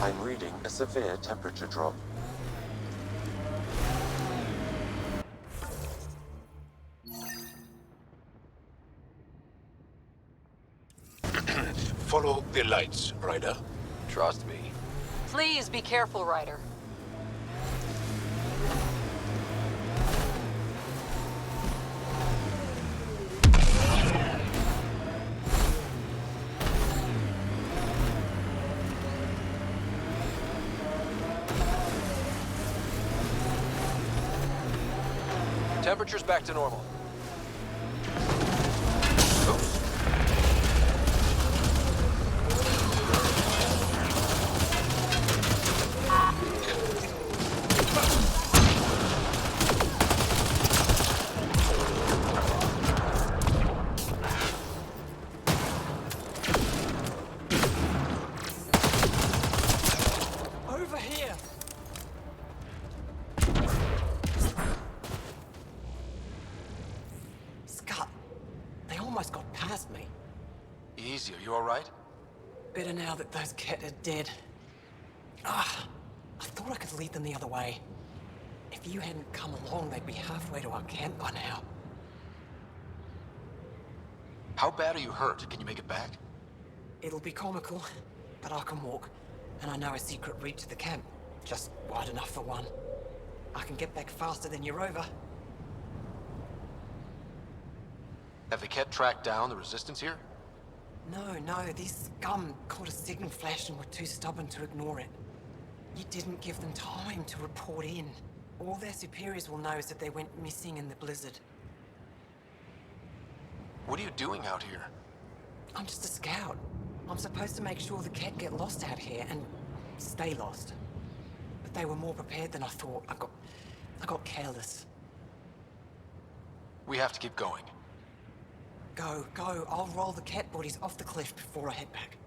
I'm reading a severe temperature drop. Follow the lights, Ryder. Trust me. Please be careful, Ryder. Temperature's back to normal. Oops. Over here! Scott, they almost got past me. Easy, are you alright? Better now that those Ket are dead. Ah, I thought I could lead them the other way. If you hadn't come along, they'd be halfway to our camp by now. How bad are you hurt? Can you make it back? It'll be comical, but I can walk. And I know a secret route to the camp. Just wide enough for one. I can get back faster than your rover. Have the Ket tracked down the resistance here? No, these scum caught a signal flash and were too stubborn to ignore it. You didn't give them time to report in. All their superiors will know is that they went missing in the blizzard. What are you doing out here? I'm just a scout. I'm supposed to make sure the Ket get lost out here and stay lost. But they were more prepared than I thought. I got careless. We have to keep going. Go. I'll roll the Ket bodies off the cliff before I head back.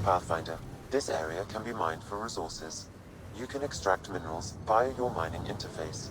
Pathfinder, this area can be mined for resources. You can extract minerals via your mining interface.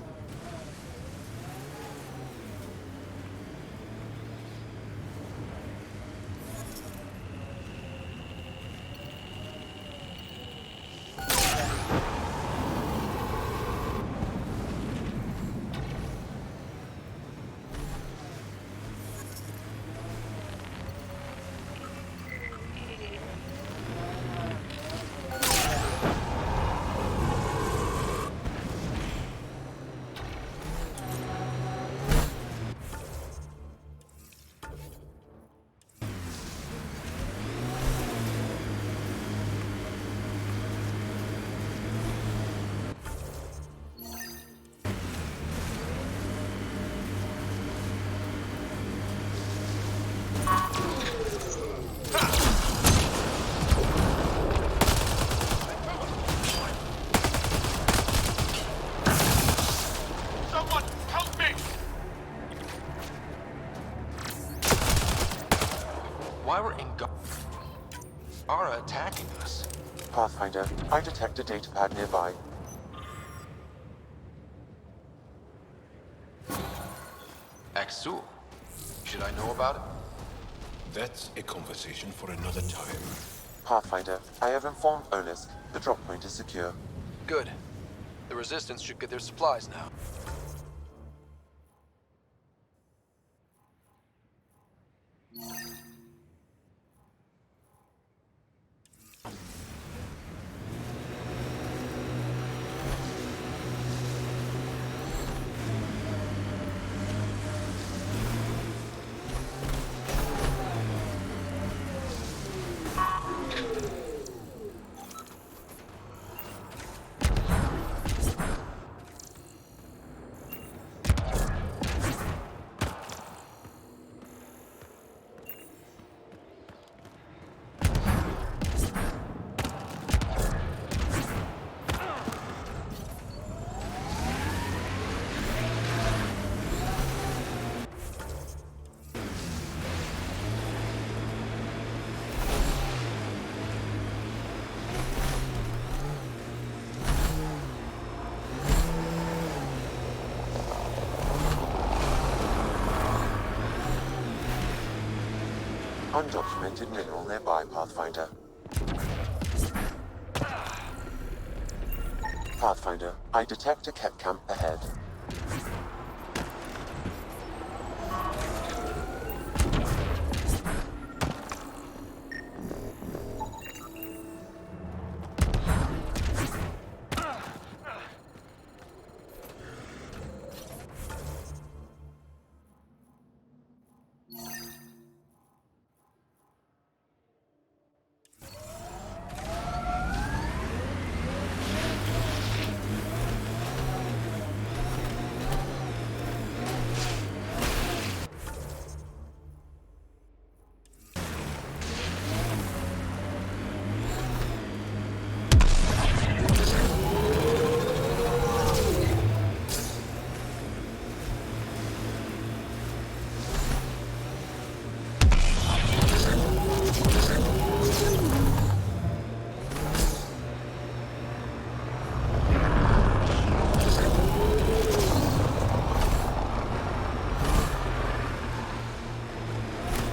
Why were Ingara attacking us? Pathfinder, I detect a data pad nearby. Axul. Should I know about it? That's a conversation for another time. Pathfinder, I have informed Olisk. The drop point is secure. Good. The Resistance should get their supplies now. Undocumented mineral nearby, Pathfinder. Pathfinder, I detect a cat camp ahead.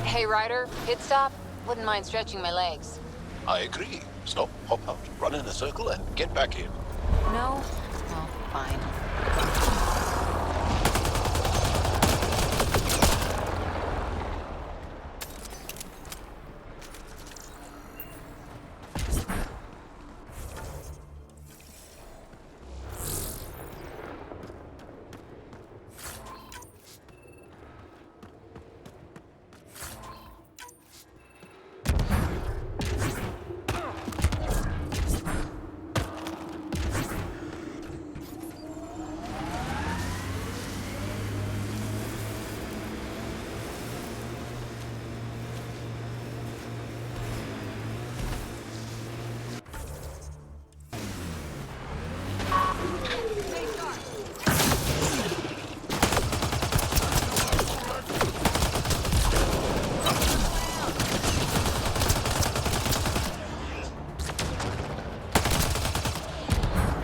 Hey, Ryder, pit stop? Wouldn't mind stretching my legs. I agree. Stop, hop out, run in a circle, and get back in. No? Well, fine.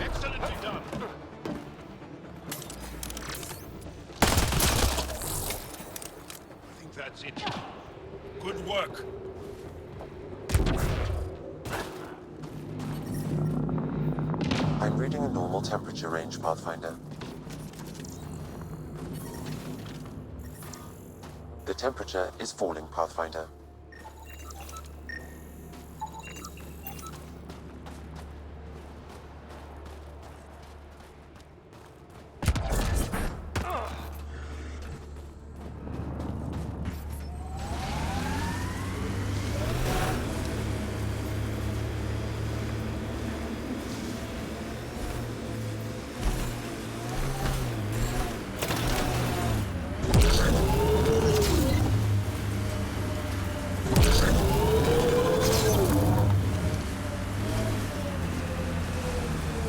Excellently done. I think that's it. Good work. I'm reading a normal temperature range, Pathfinder. The temperature is falling, Pathfinder.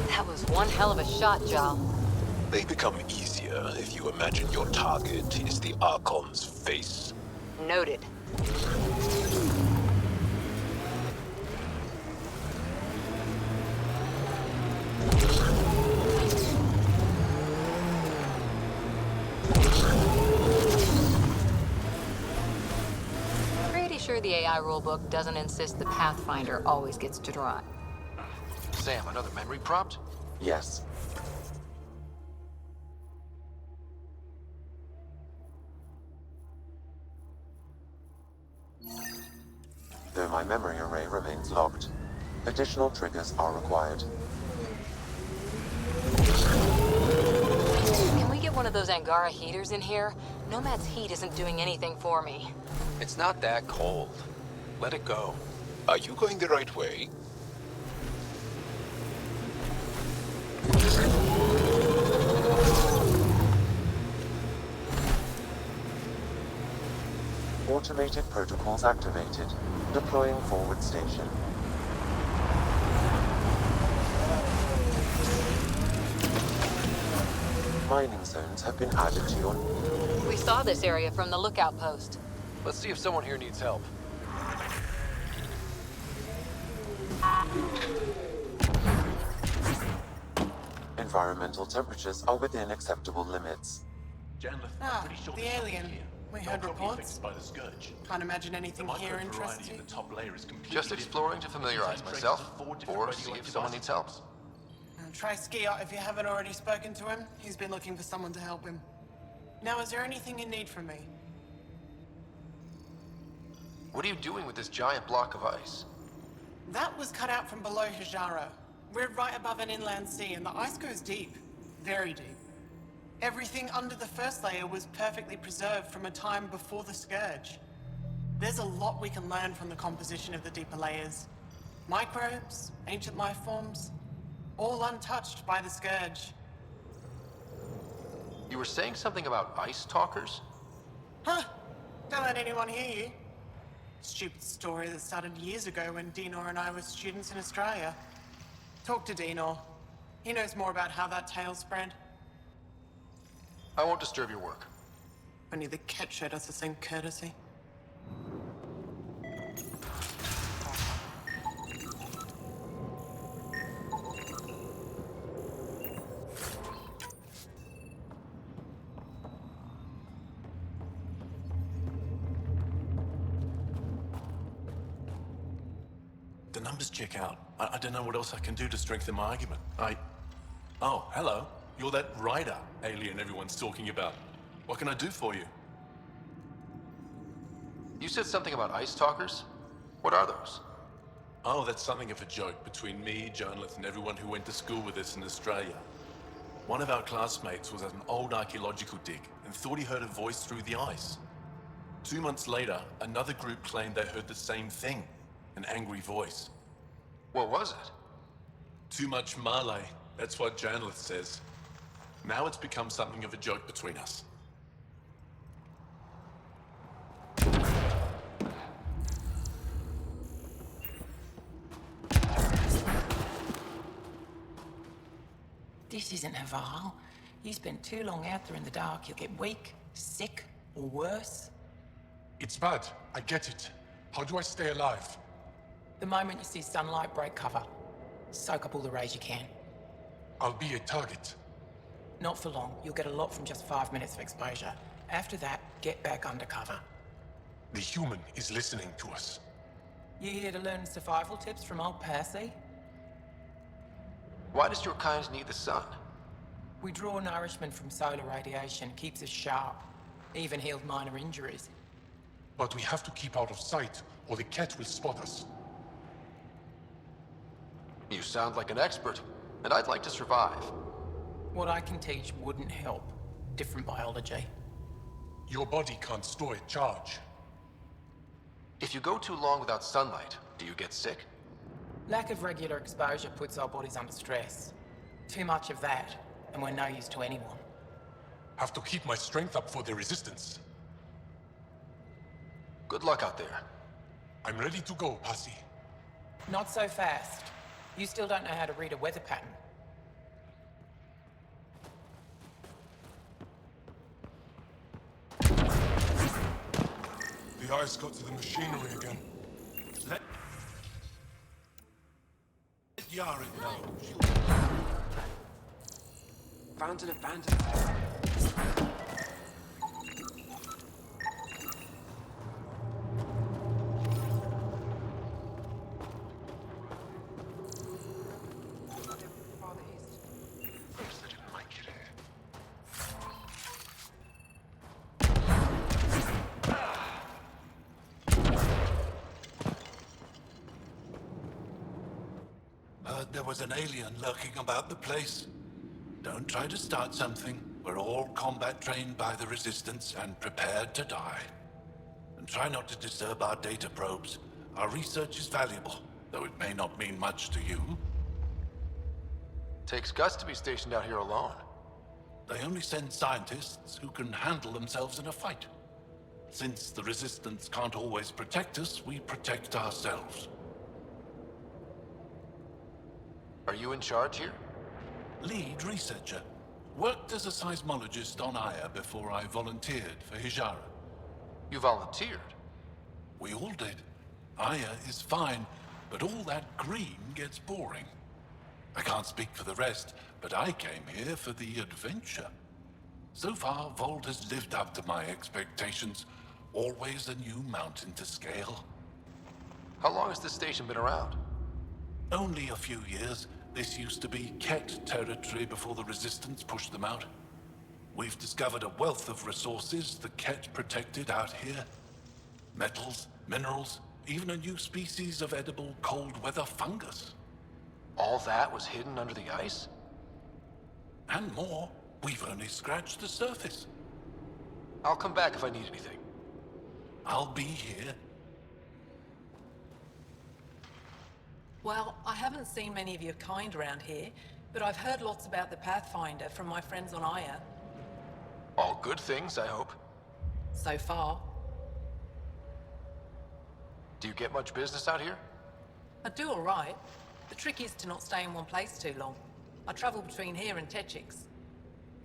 That was one hell of a shot, Jal. They become easier if you imagine your target is the Archon's face. Noted. Pretty sure the AI rulebook doesn't insist the Pathfinder always gets to drive. Sam, another memory prompt? Yes. Though my memory array remains locked, additional triggers are required. Can we get one of those Angara heaters in here? Nomad's heat isn't doing anything for me. It's not that cold. Let it go. Are you going the right way? Automated protocols activated. Deploying forward station. Mining zones have been added to your... We saw this area from the lookout post. Let's see if someone here needs help. Environmental temperatures are within acceptable limits. Chandler, Ah, the alien. We They'll heard probably be reports. affected by the scourge. Can't imagine The anything here micro variety interests in you. the top layer is completely Just exploring to different. familiarize Contains myself, traces of 4 different or see if radioactive someone needs help. isotopes. Try Skiot if you haven't already spoken to him. He's been looking for someone to help him. Now, is there anything you need from me? What are you doing with this giant block of ice? That was cut out from below Hijara. We're right above an inland sea, and the ice goes deep. Very deep. Everything under the first layer was perfectly preserved from a time before the Scourge. There's a lot we can learn from the composition of the deeper layers. Microbes, ancient life forms, all untouched by the Scourge. You were saying something about ice talkers? Huh? Don't let anyone hear you. Stupid story that started years ago when Dinor and I were students in Australia. Talk to Dinor. He knows more about how that tale spread. I won't disturb your work. Only the cat showed us the same courtesy. The numbers check out. I don't know what else I can do to strengthen my argument. Oh, hello. You're that rider alien everyone's talking about. What can I do for you? You said something about ice talkers? What are those? Oh, that's something of a joke between me, journalists, and everyone who went to school with us in Australia. One of our classmates was at an old archaeological dig and thought he heard a voice through the ice. 2 months later, another group claimed they heard the same thing, an angry voice. What was it? Too much Malay, that's what journalist says. Now it's become something of a joke between us. This isn't Haval. You spend too long out there in the dark, you'll get weak, sick, or worse. It's bad. I get it. How do I stay alive? The moment you see sunlight, break cover. Soak up all the rays you can. I'll be a target. Not for long. You'll get a lot from just 5 minutes of exposure. After that, get back under cover. The human is listening to us. You here to learn survival tips from old Percy? Why does your kind need the sun? We draw nourishment from solar radiation, keeps us sharp. Even healed minor injuries. But we have to keep out of sight, or the cat will spot us. You sound like an expert, and I'd like to survive. What I can teach wouldn't help. Different biology. Your body can't store a charge. If you go too long without sunlight, do you get sick? Lack of regular exposure puts our bodies under stress. Too much of that, and we're no use to anyone. Have to keep my strength up for the resistance. Good luck out there. I'm ready to go, Passy. Not so fast. You still don't know how to read a weather pattern. The eyes got to the machinery again. Let Yara know. Found an abandoned. Heard there was an alien lurking about the place. Don't try to start something. We're all combat trained by the Resistance and prepared to die. And try not to disturb our data probes. Our research is valuable, though it may not mean much to you. Takes guts to be stationed out here alone. They only send scientists who can handle themselves in a fight. Since the Resistance can't always protect us, we protect ourselves. Are you in charge here? Lead researcher. Worked as a seismologist on Aya before I volunteered for Hijara. You volunteered. We all did. Aya is fine, but all that green gets boring. I can't speak for the rest, but I came here for the adventure. So far, Vold has lived up to my expectations. Always a new mountain to scale. How long has this station been around? Only a few years. This used to be Ket territory before the Resistance pushed them out. We've discovered a wealth of resources the Ket protected out here. Metals, minerals, even a new species of edible cold weather fungus. All that was hidden under the ice? And more. We've only scratched the surface. I'll come back if I need anything. I'll be here. Well, I haven't seen many of your kind around here, but I've heard lots about the Pathfinder from my friends on Aya. All good things, I hope. So far. Do you get much business out here? I do all right. The trick is to not stay in one place too long. I travel between here and Techix.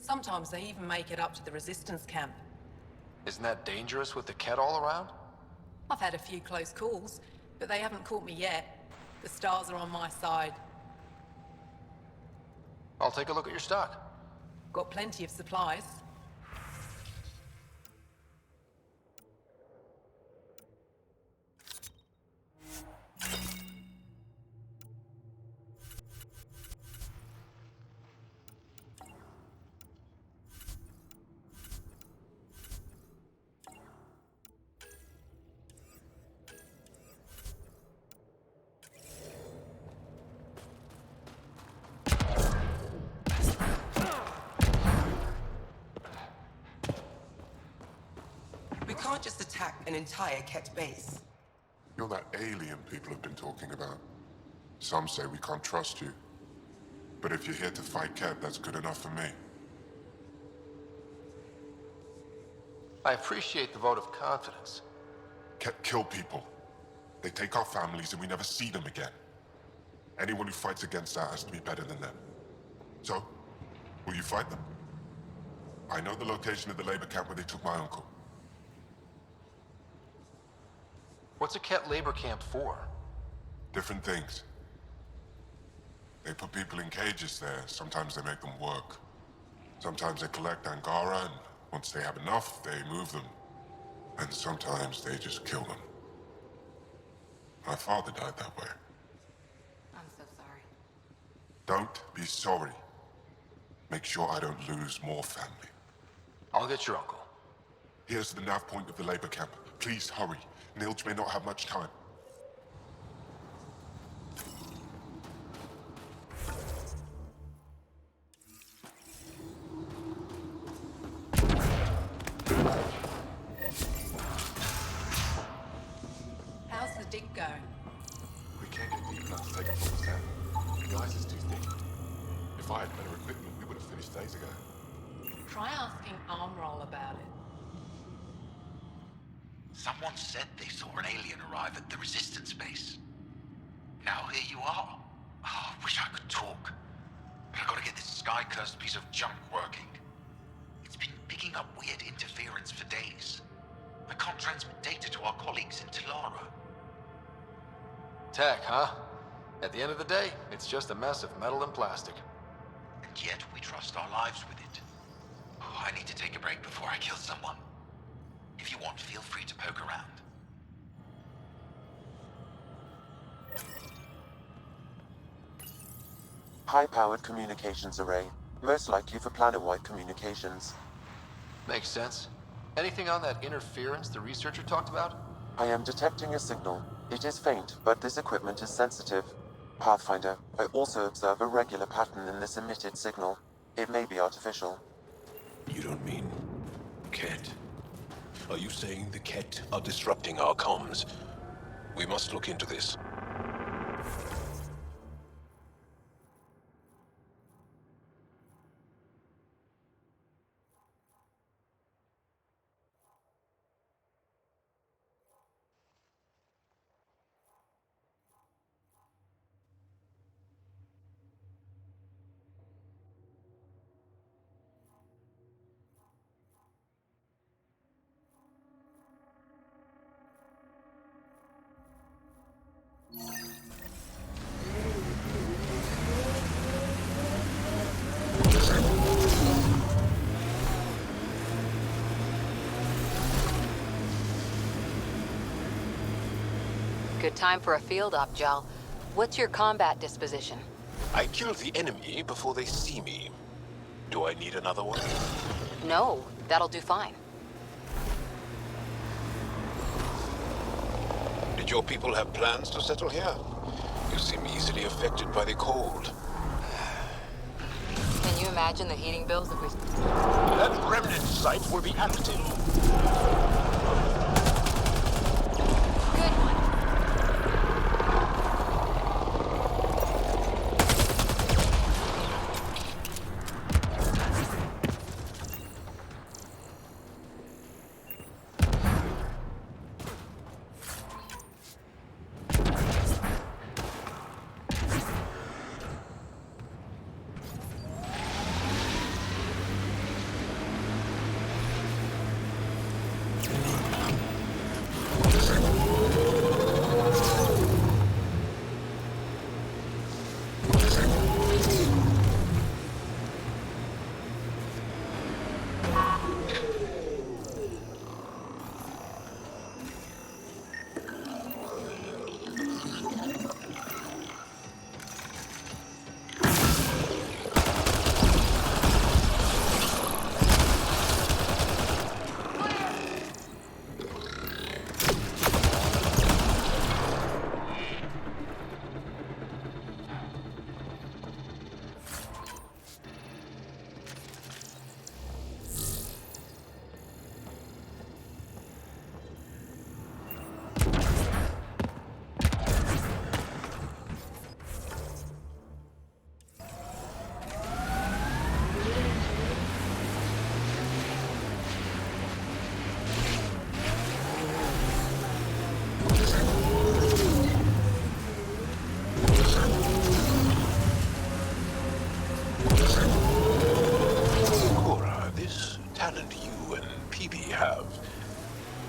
Sometimes they even make it up to the Resistance camp. Isn't that dangerous with the Ket all around? I've had a few close calls, but they haven't caught me yet. The stars are on my side. I'll take a look at your stock. Got plenty of supplies. We can't just attack an entire Ket base. You're that alien people have been talking about. Some say we can't trust you. But if you're here to fight Ket, that's good enough for me. I appreciate the vote of confidence. Ket kill people. They take our families and we never see them again. Anyone who fights against that has to be better than them. So, will you fight them? I know the location of the labor camp where they took my uncle. What's a Ket labor camp for? Different things. They put people in cages there. Sometimes they make them work. Sometimes they collect Angara, and once they have enough, they move them. And sometimes they just kill them. My father died that way. I'm so sorry. Don't be sorry. Make sure I don't lose more family. I'll get your uncle. Here's the nav point of the labor camp. Please hurry. Nilj may not have much time. How's the dig going? We can't get deep enough to take a full sample. The ice is too thick. If I had better equipment, we would have finished days ago. Try asking Armroll about it. Someone said they saw an alien arrive at the Resistance base. Now here you are. Oh, I wish I could talk. But I gotta get this sky-cursed piece of junk working. It's been picking up weird interference for days. I can't transmit data to our colleagues in Talara. Tech, huh? At the end of the day, it's just a mess of metal and plastic. And yet we trust our lives with it. Oh, I need to take a break before I kill someone. If you want, feel free to poke around. High-powered communications array, most likely for planet-wide communications. Makes sense. Anything on that interference the researcher talked about? I am detecting a signal. It is faint, but this equipment is sensitive. Pathfinder, I also observe a regular pattern in this emitted signal. It may be artificial. You don't mean Ket? Are you saying the Ket are disrupting our comms? We must look into this. Good time for a field op, Jal. What's your combat disposition? I kill the enemy before they see me. Do I need another one? No, that'll do fine. Did your people have plans to settle here? You seem easily affected by the cold. Can you imagine the heating bills if we... That remnant site will be active. Good one.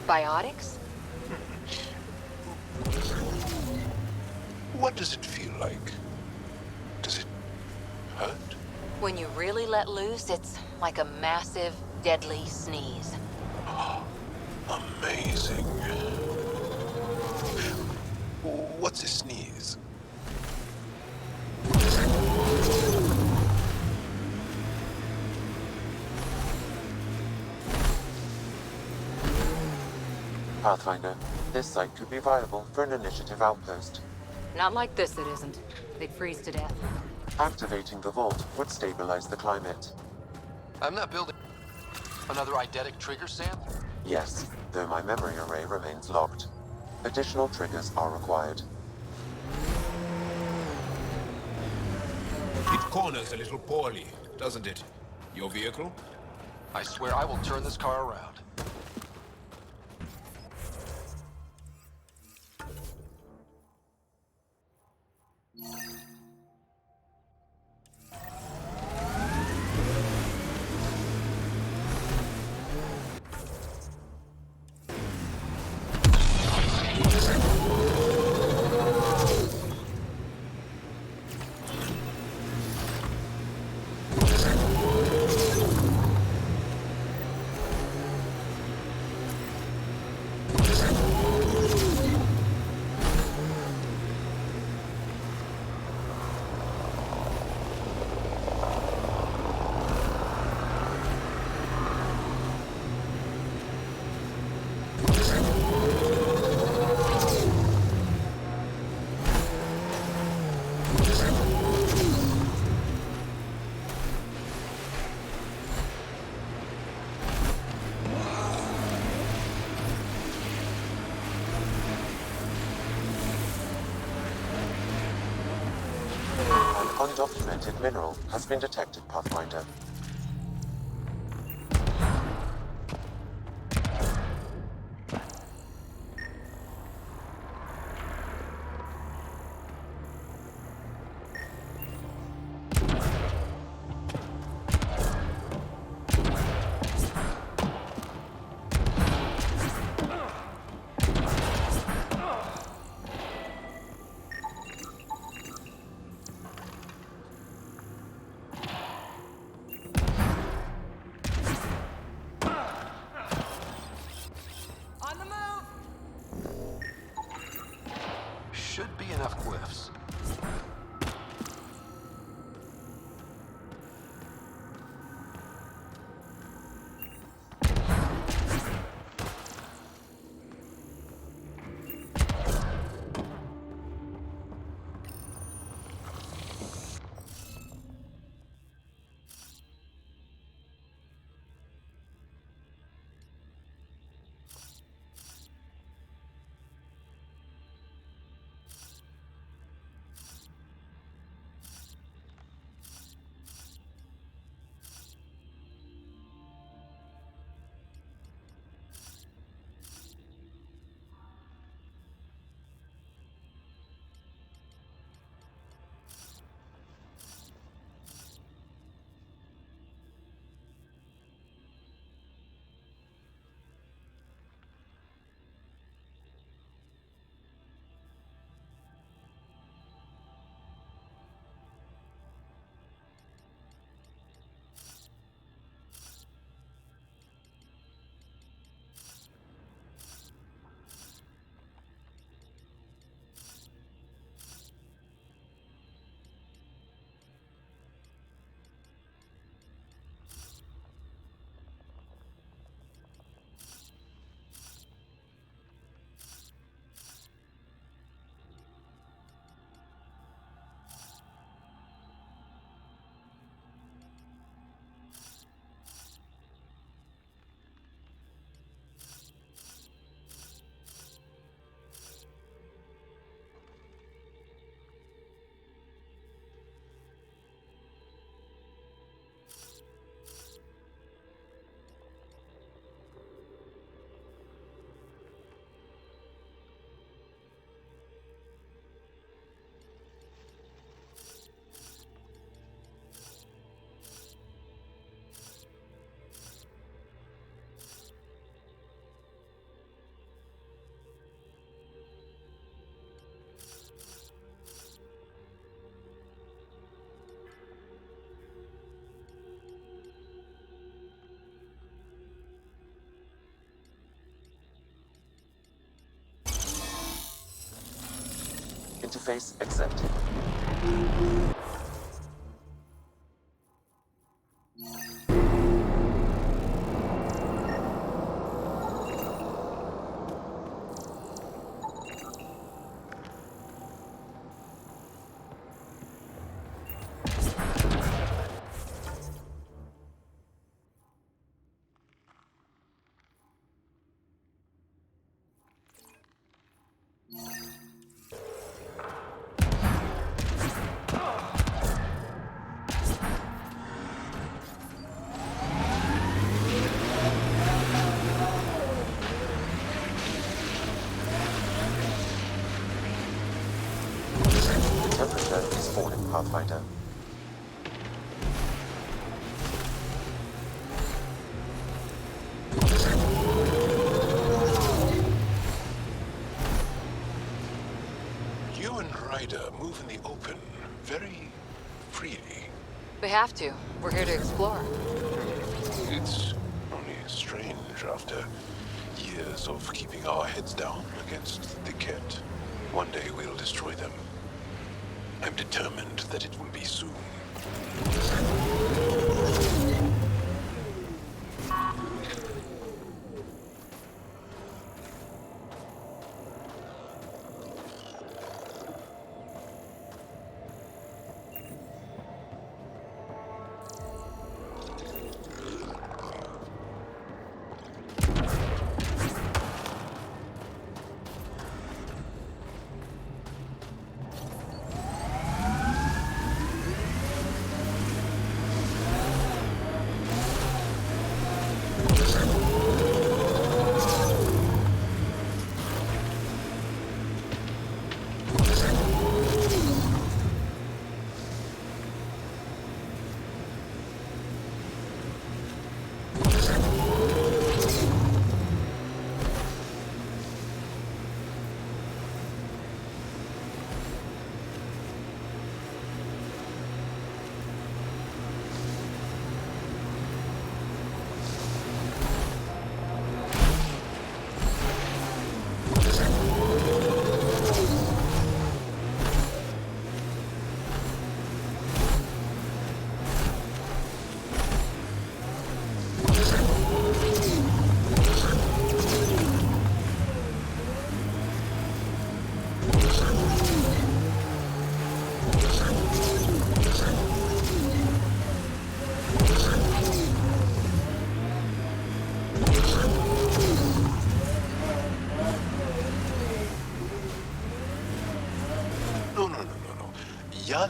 Biotics? What does it feel like? Does it hurt? When you really let loose, it's like a massive, deadly sneeze. Amazing. What's a sneeze? Pathfinder, this site could be viable for an initiative outpost. Not like this, it isn't. They'd freeze to death. Activating the vault would stabilize the climate. I'm not building another eidetic trigger, Sam? Yes, though my memory array remains locked. Additional triggers are required. It corners a little poorly, doesn't it? Your vehicle? I swear I will turn this car around. Undocumented mineral has been detected, Pathfinder. Interface accepted. The temperature is falling, Pathfinder. You and Ryder move in the open very freely. We have to. We're here to explore. It's only strange after years of keeping our heads down against the Ket. One day we'll destroy them. I'm determined that it will be soon.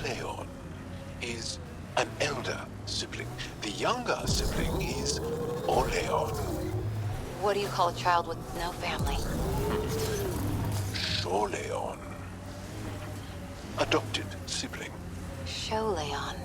Leon is an elder sibling. The younger sibling is Oleon. What do you call a child with no family? Sholeon. Adopted sibling. Sholeon.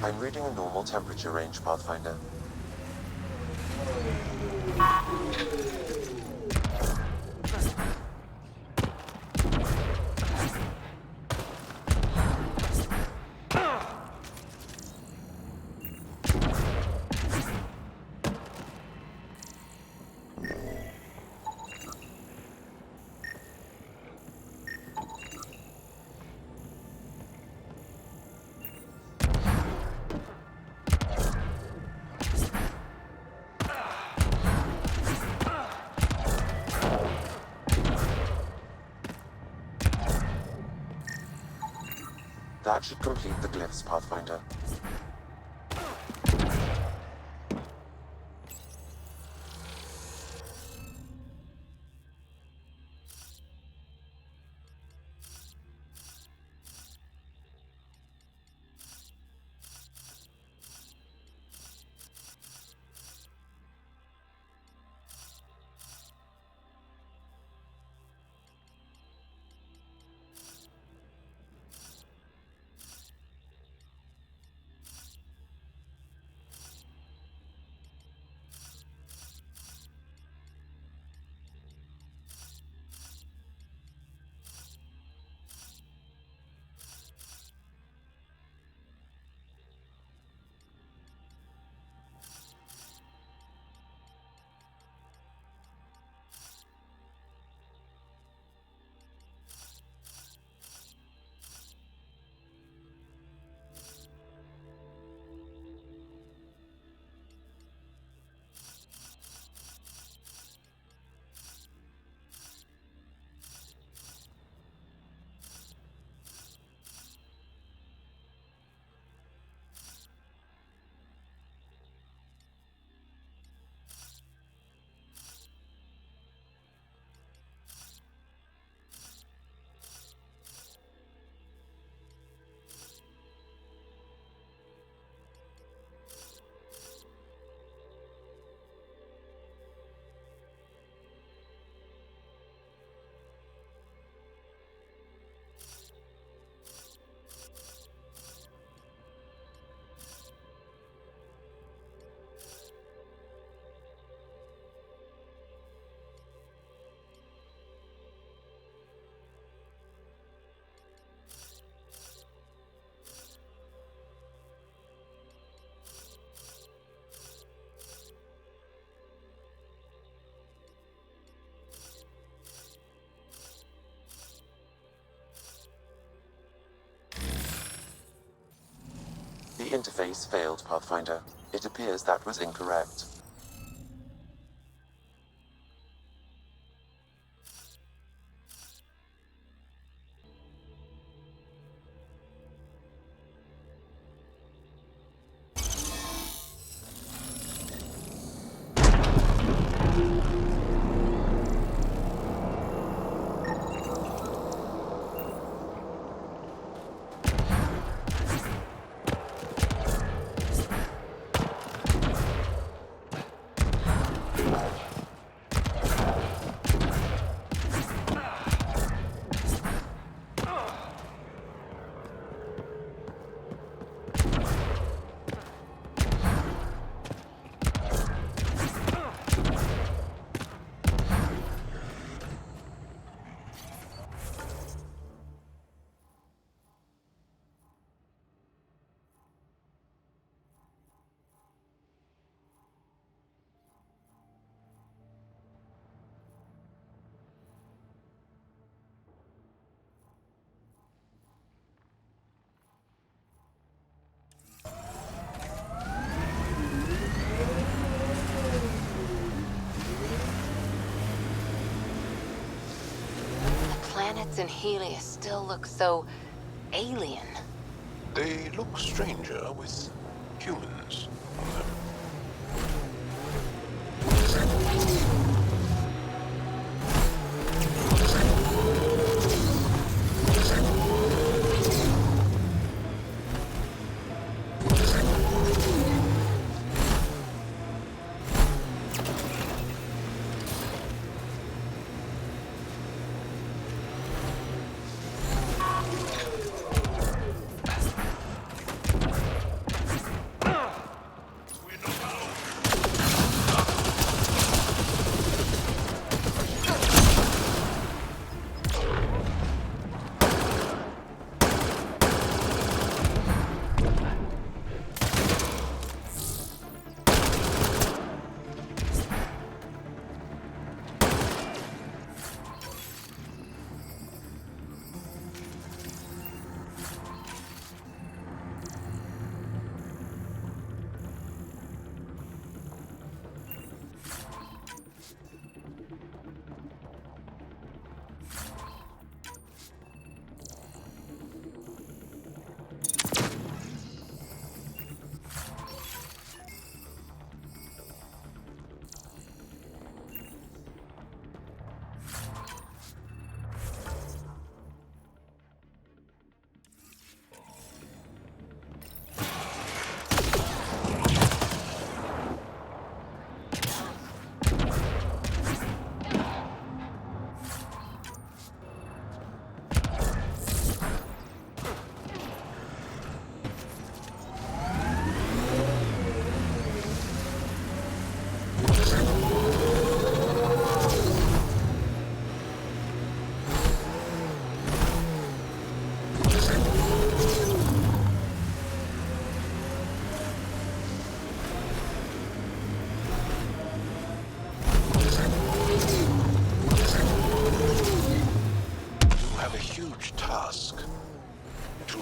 I'm reading a normal temperature range, Pathfinder. That should complete the glyphs, Pathfinder. Interface failed, Pathfinder. It appears that was incorrect. Planets in Helios still look so alien. They look stranger with humans on them.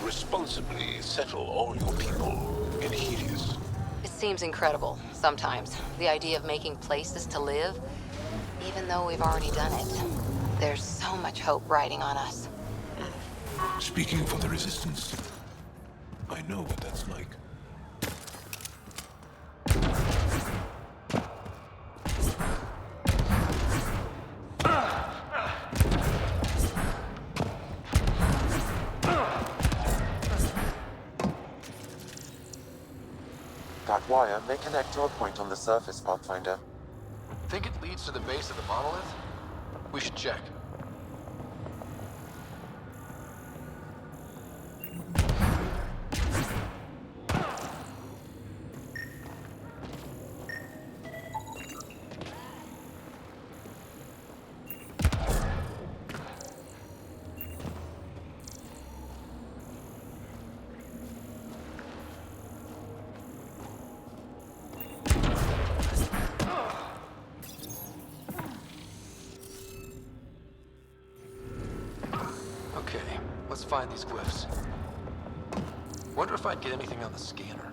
Responsibly settle all your people in Helios. It seems incredible, sometimes. The idea of making places to live, even though we've already done it. There's so much hope riding on us. Speaking for the Resistance, I know what that's like. That wire may connect to a point on the surface, Pathfinder. Think it leads to the base of the monolith? We should check. Okay, let's find these glyphs. Wonder if I'd get anything on the scanner.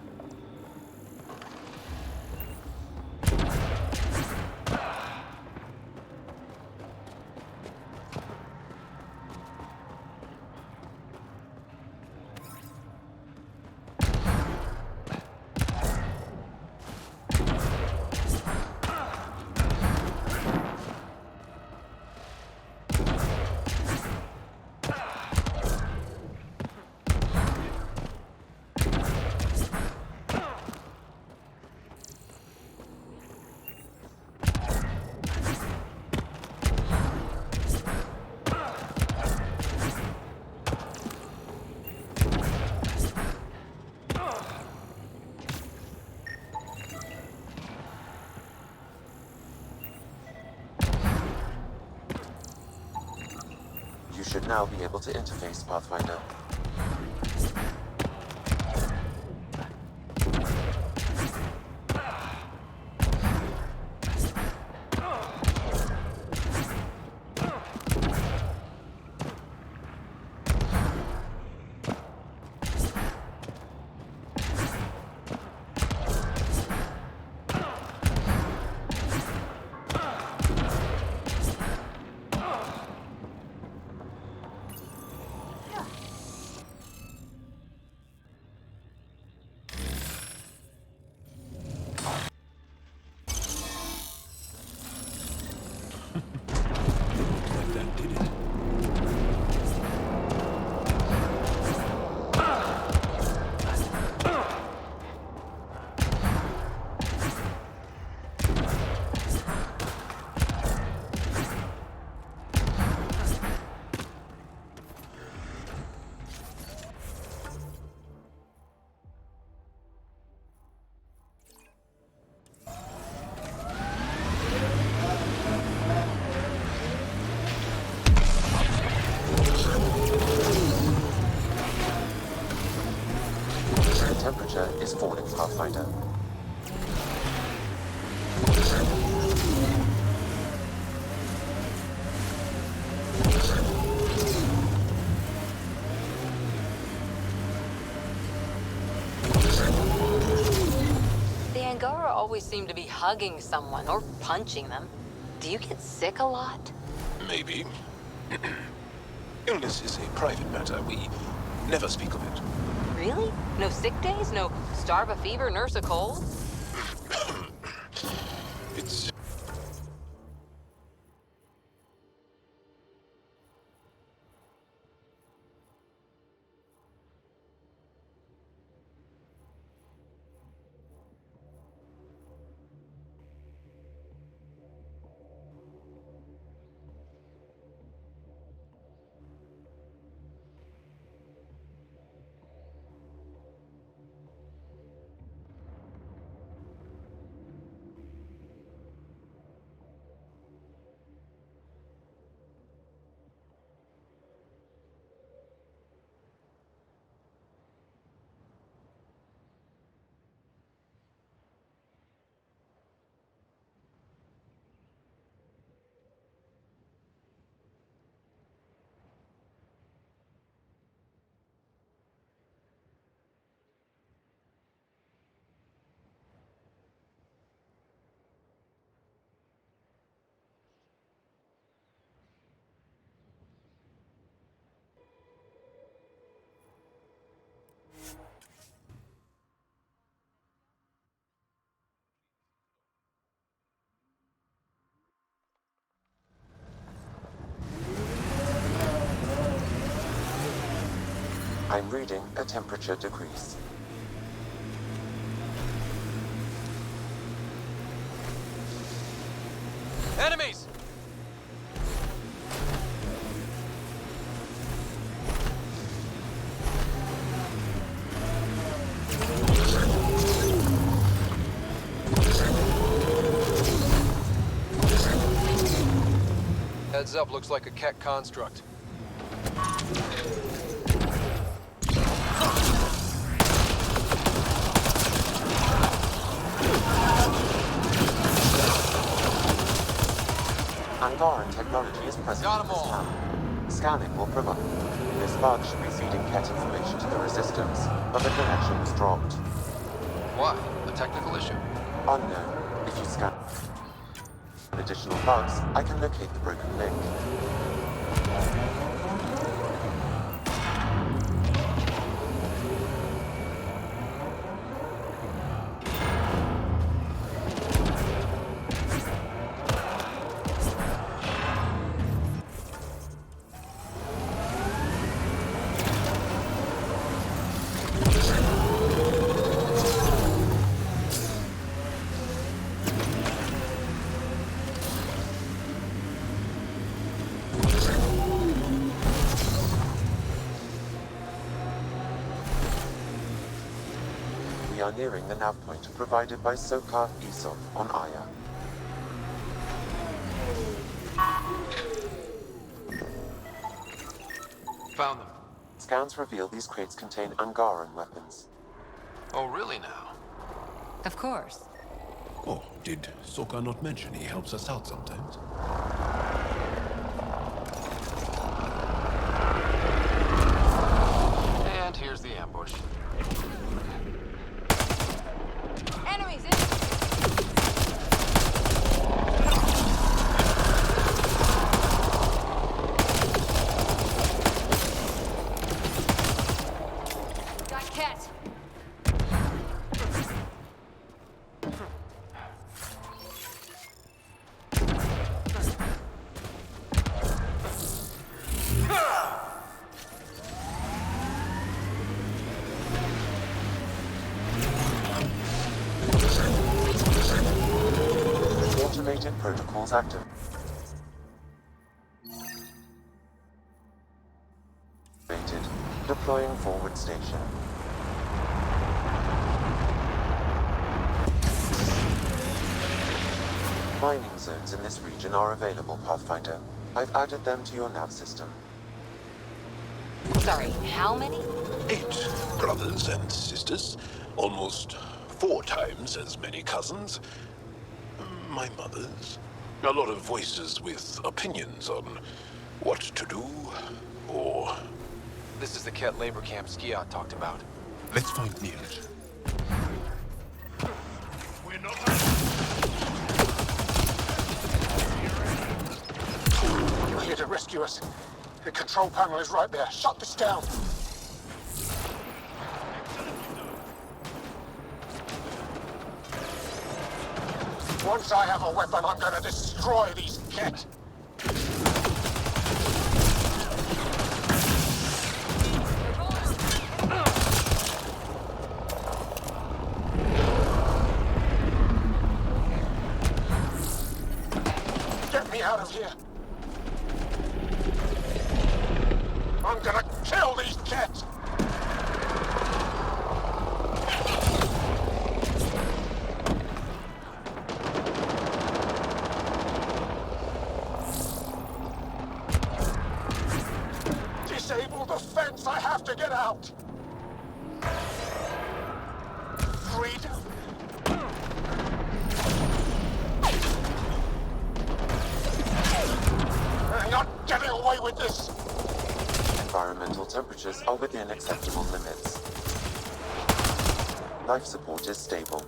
You should now be able to interface, Pathfinder. That did it. The temperature is falling, Pathfinder. The Angara always seem to be hugging someone or punching them. Do you get sick a lot? Maybe. Illness is a private matter. We never speak of it. Really? No sick days? No starve a fever, nurse a cold? It's... I'm reading a temperature decrease. Enemies! Heads up, looks like a Keck construct. Angaran technology is present Got 'em at this all. time. Scanning will provide. This bug should be feeding Ket information to the Resistance, but the connection was dropped. Why? A technical issue? Unknown. If you scan additional bugs, I can locate the broken link. We are nearing the nav point provided by Sokar Isov on Aya. Found them. Scans reveal these crates contain Angaran weapons. Oh, really now? Of course. Oh, did Sokka not mention he helps us out sometimes? And here's the ambush. Enemies in! Got Ket. Automated protocols active. Deploying forward station. Mining zones in this region are available, Pathfinder. I've added them to your nav system. Sorry, how many? 8 brothers and sisters. Almost 4 times as many cousins. My mother's. A lot of voices with opinions on what to do, or... This is the Ket labor camp Skiat talked about. Let's find Niels. We're not. You're here to rescue us. The control panel is right there. Shut this down. Once I have a weapon, I'm gonna destroy these Ket. Get me out of here. I'm gonna kill these Ket. Disable the fence. I have to get out. Freedom. I'm not getting away with this. Environmental temperatures are within acceptable limits. Life support is stable.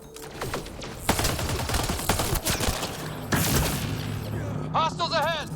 Hostiles ahead!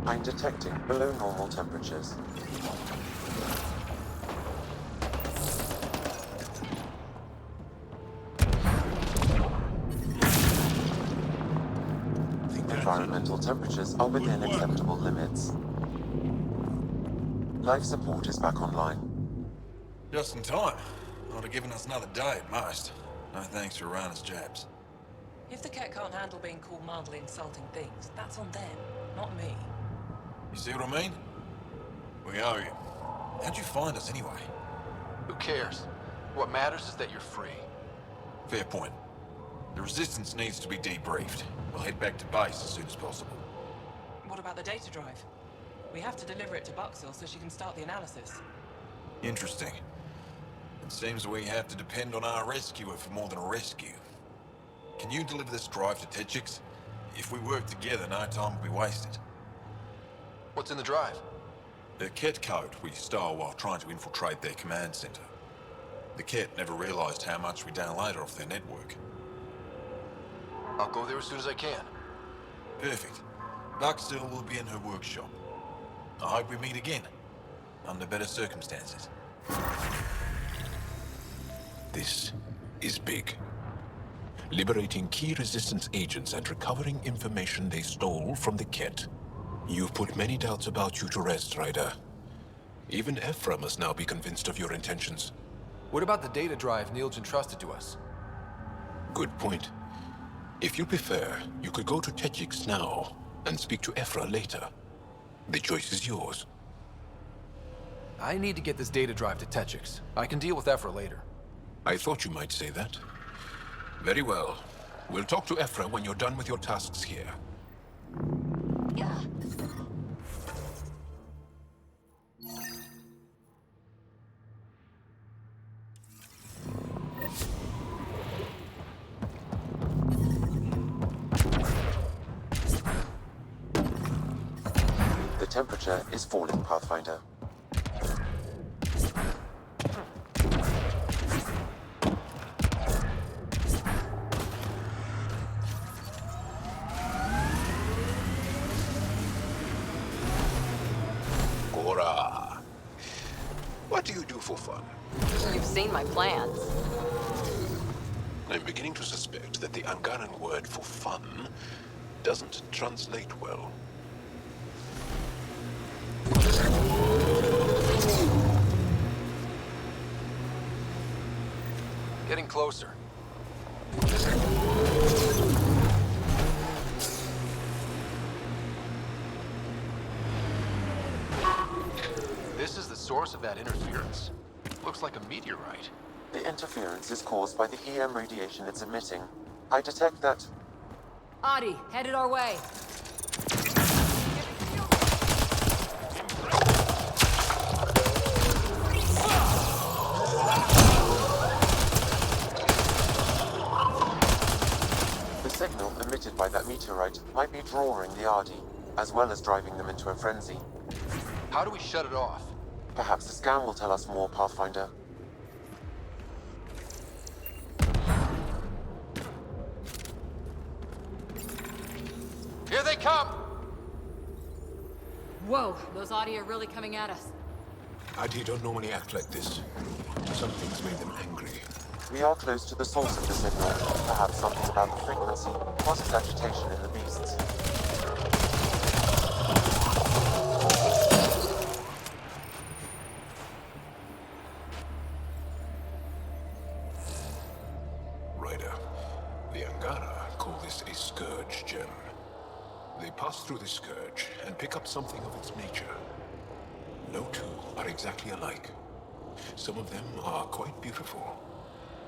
I'm detecting below normal temperatures. environmental temperatures are within acceptable limits. Life support is back online. Just in time. Would have given us another day at most. No thanks for Rana's jabs. If the cat can't handle being called mildly insulting things, that's on them, not me. You see what I mean? We owe you. How'd you find us anyway? Who cares? What matters is that you're free. Fair point. The Resistance needs to be debriefed. We'll head back to base as soon as possible. What about the data drive? We have to deliver it to Buxel so she can start the analysis. Interesting. It seems we have to depend on our rescuer for more than a rescue. Can you deliver this drive to Techix? If we work together, no time will be wasted. What's in the drive? The Ket code we stole while trying to infiltrate their command center. The Ket never realized how much we downloaded off their network. I'll go there as soon as I can. Perfect. Buxel will be in her workshop. I hope we meet again, under better circumstances. This is big. Liberating key Resistance agents and recovering information they stole from the Ket. You've put many doubts about you to rest, Ryder. Even Ephra must now be convinced of your intentions. What about the data drive Neil's entrusted to us? Good point. If you prefer, you could go to Techix now and speak to Ephra later. The choice is yours. I need to get this data drive to Techix. I can deal with Ephra later. I thought you might say that. Very well. We'll talk to Ephra when you're done with your tasks here. Yeah. The temperature is falling, Pathfinder. What do you do for fun? You've seen my plans. I'm beginning to suspect that the Angaran word for fun doesn't translate well. Getting closer. This is the source of that interference. Looks like a meteorite. The interference is caused by the EM radiation it's emitting. I detect that... Adi, headed our way. The signal emitted by that meteorite might be drawing the Ardi, as well as driving them into a frenzy. How do we shut it off? Perhaps the scan will tell us more, Pathfinder. Here they come! Whoa, those Adi are really coming at us. Adi don't normally act like this. Something's made them angry. We are close to the source of the signal. Perhaps something about the frequency causes agitation in the beasts. Ryder, the Angara call this a scourge gem. They pass through the scourge and pick up something of its nature. No two are exactly alike. Some of them are quite beautiful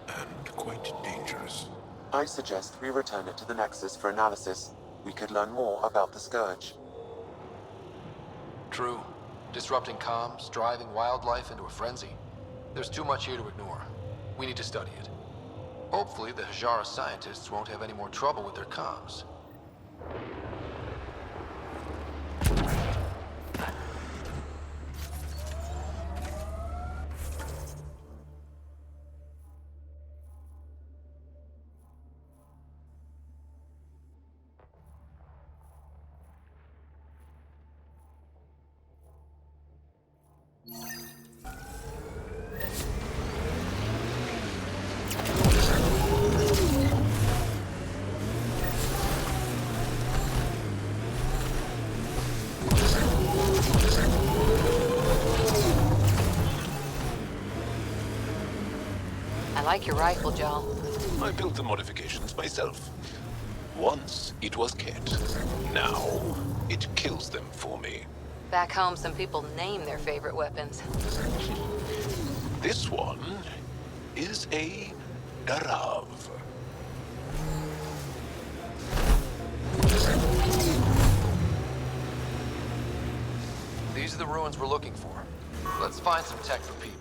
and quite dangerous. I suggest we return it to the Nexus for analysis. We could learn more about the Scourge. True. Disrupting comms, driving wildlife into a frenzy. There's too much here to ignore. We need to study it. Hopefully, the Hajara scientists won't have any more trouble with their comms. like your rifle, Joe. I built the modifications myself. Once it was Ket. Now it kills them for me. Back home, some people name their favorite weapons. This one is a Darav. These are the ruins we're looking for. Let's find some tech for PB.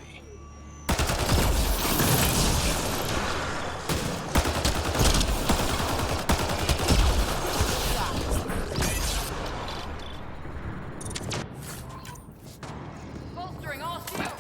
Bolstering all shields.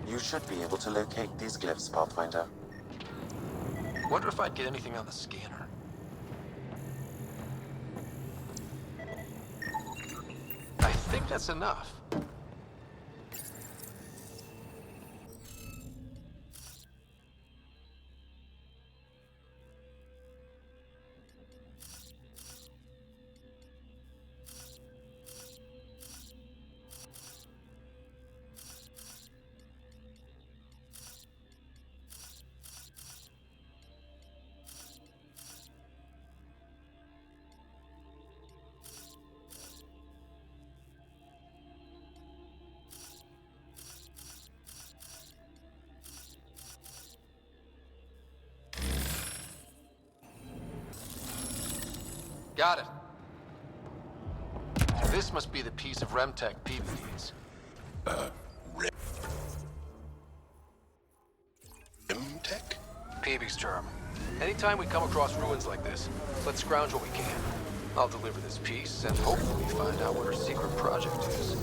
You should be able to locate these glyphs, Pathfinder. Wonder if I'd get anything on the scanner. I think that's enough. Got it. This must be the piece of Remtech PB needs. Remtech? PB's term. Anytime we come across ruins like this, let's scrounge what we can. I'll deliver this piece and hopefully find out what her secret project is.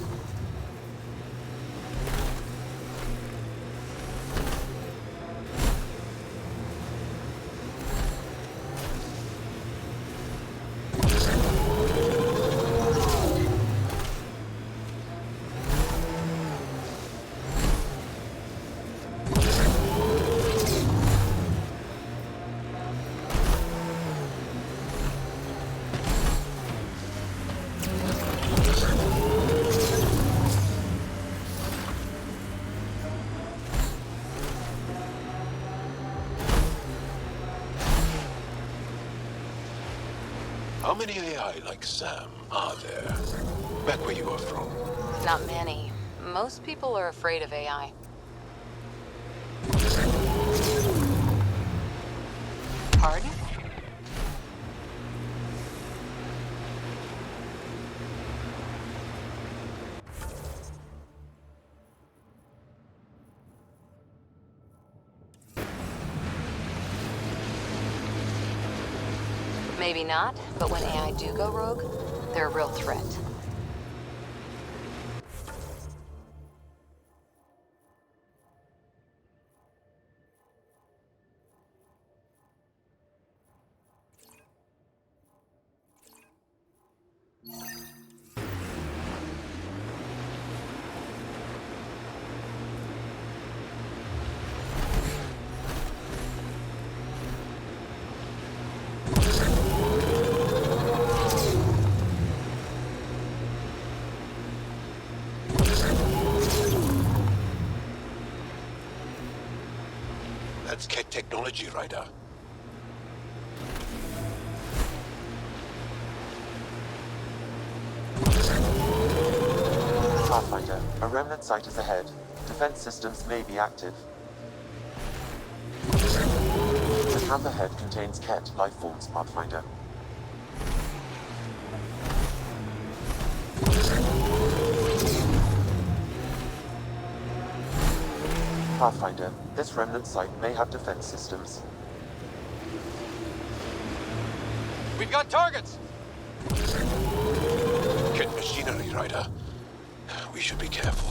How many AI like Sam are there? Back where you are from. Not many. Most people are afraid of AI. Pardon? Maybe not, but when AI do go rogue, they're a real threat. That's Ket technology, Ryder. Pathfinder, a remnant site is ahead. Defense systems may be active. The camp ahead contains Ket life forms, Pathfinder. Pathfinder, this remnant site may have defense systems. We've got targets! Get machinery, Ryder. We should be careful.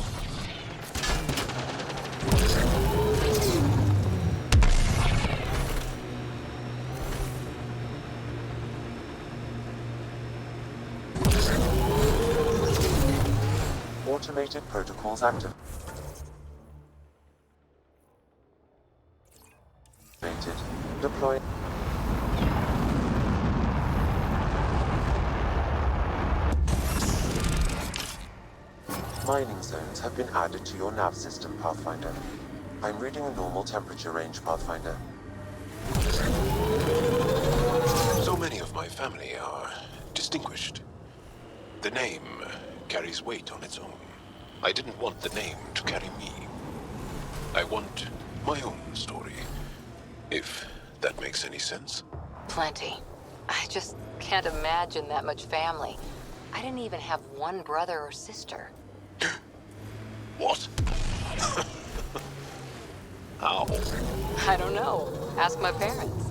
Automated protocols activated. Deploy. Mining zones have been added to your nav system, Pathfinder. I'm reading a normal temperature range, Pathfinder. So many of my family are distinguished. The name carries weight on its own. I didn't want the name to carry me. I want my own story, if that makes any sense. Plenty. I just can't imagine that much family. I didn't even have one brother or sister. What? How? I don't know. Ask my parents.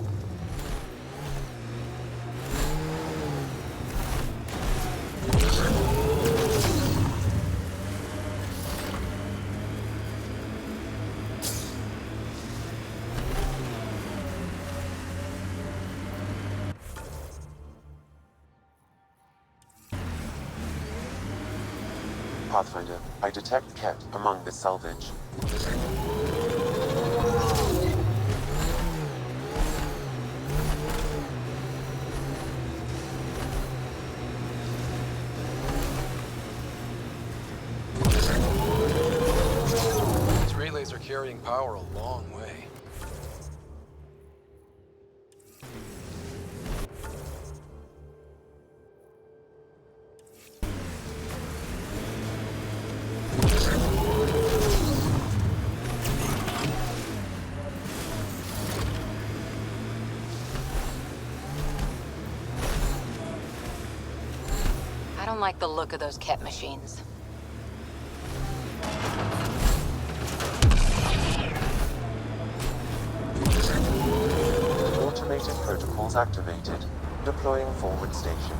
Pathfinder, I detect Ket among this salvage. These relays are carrying power a long way. I don't like the look of those Ket machines. Automated protocols activated. Deploying forward station.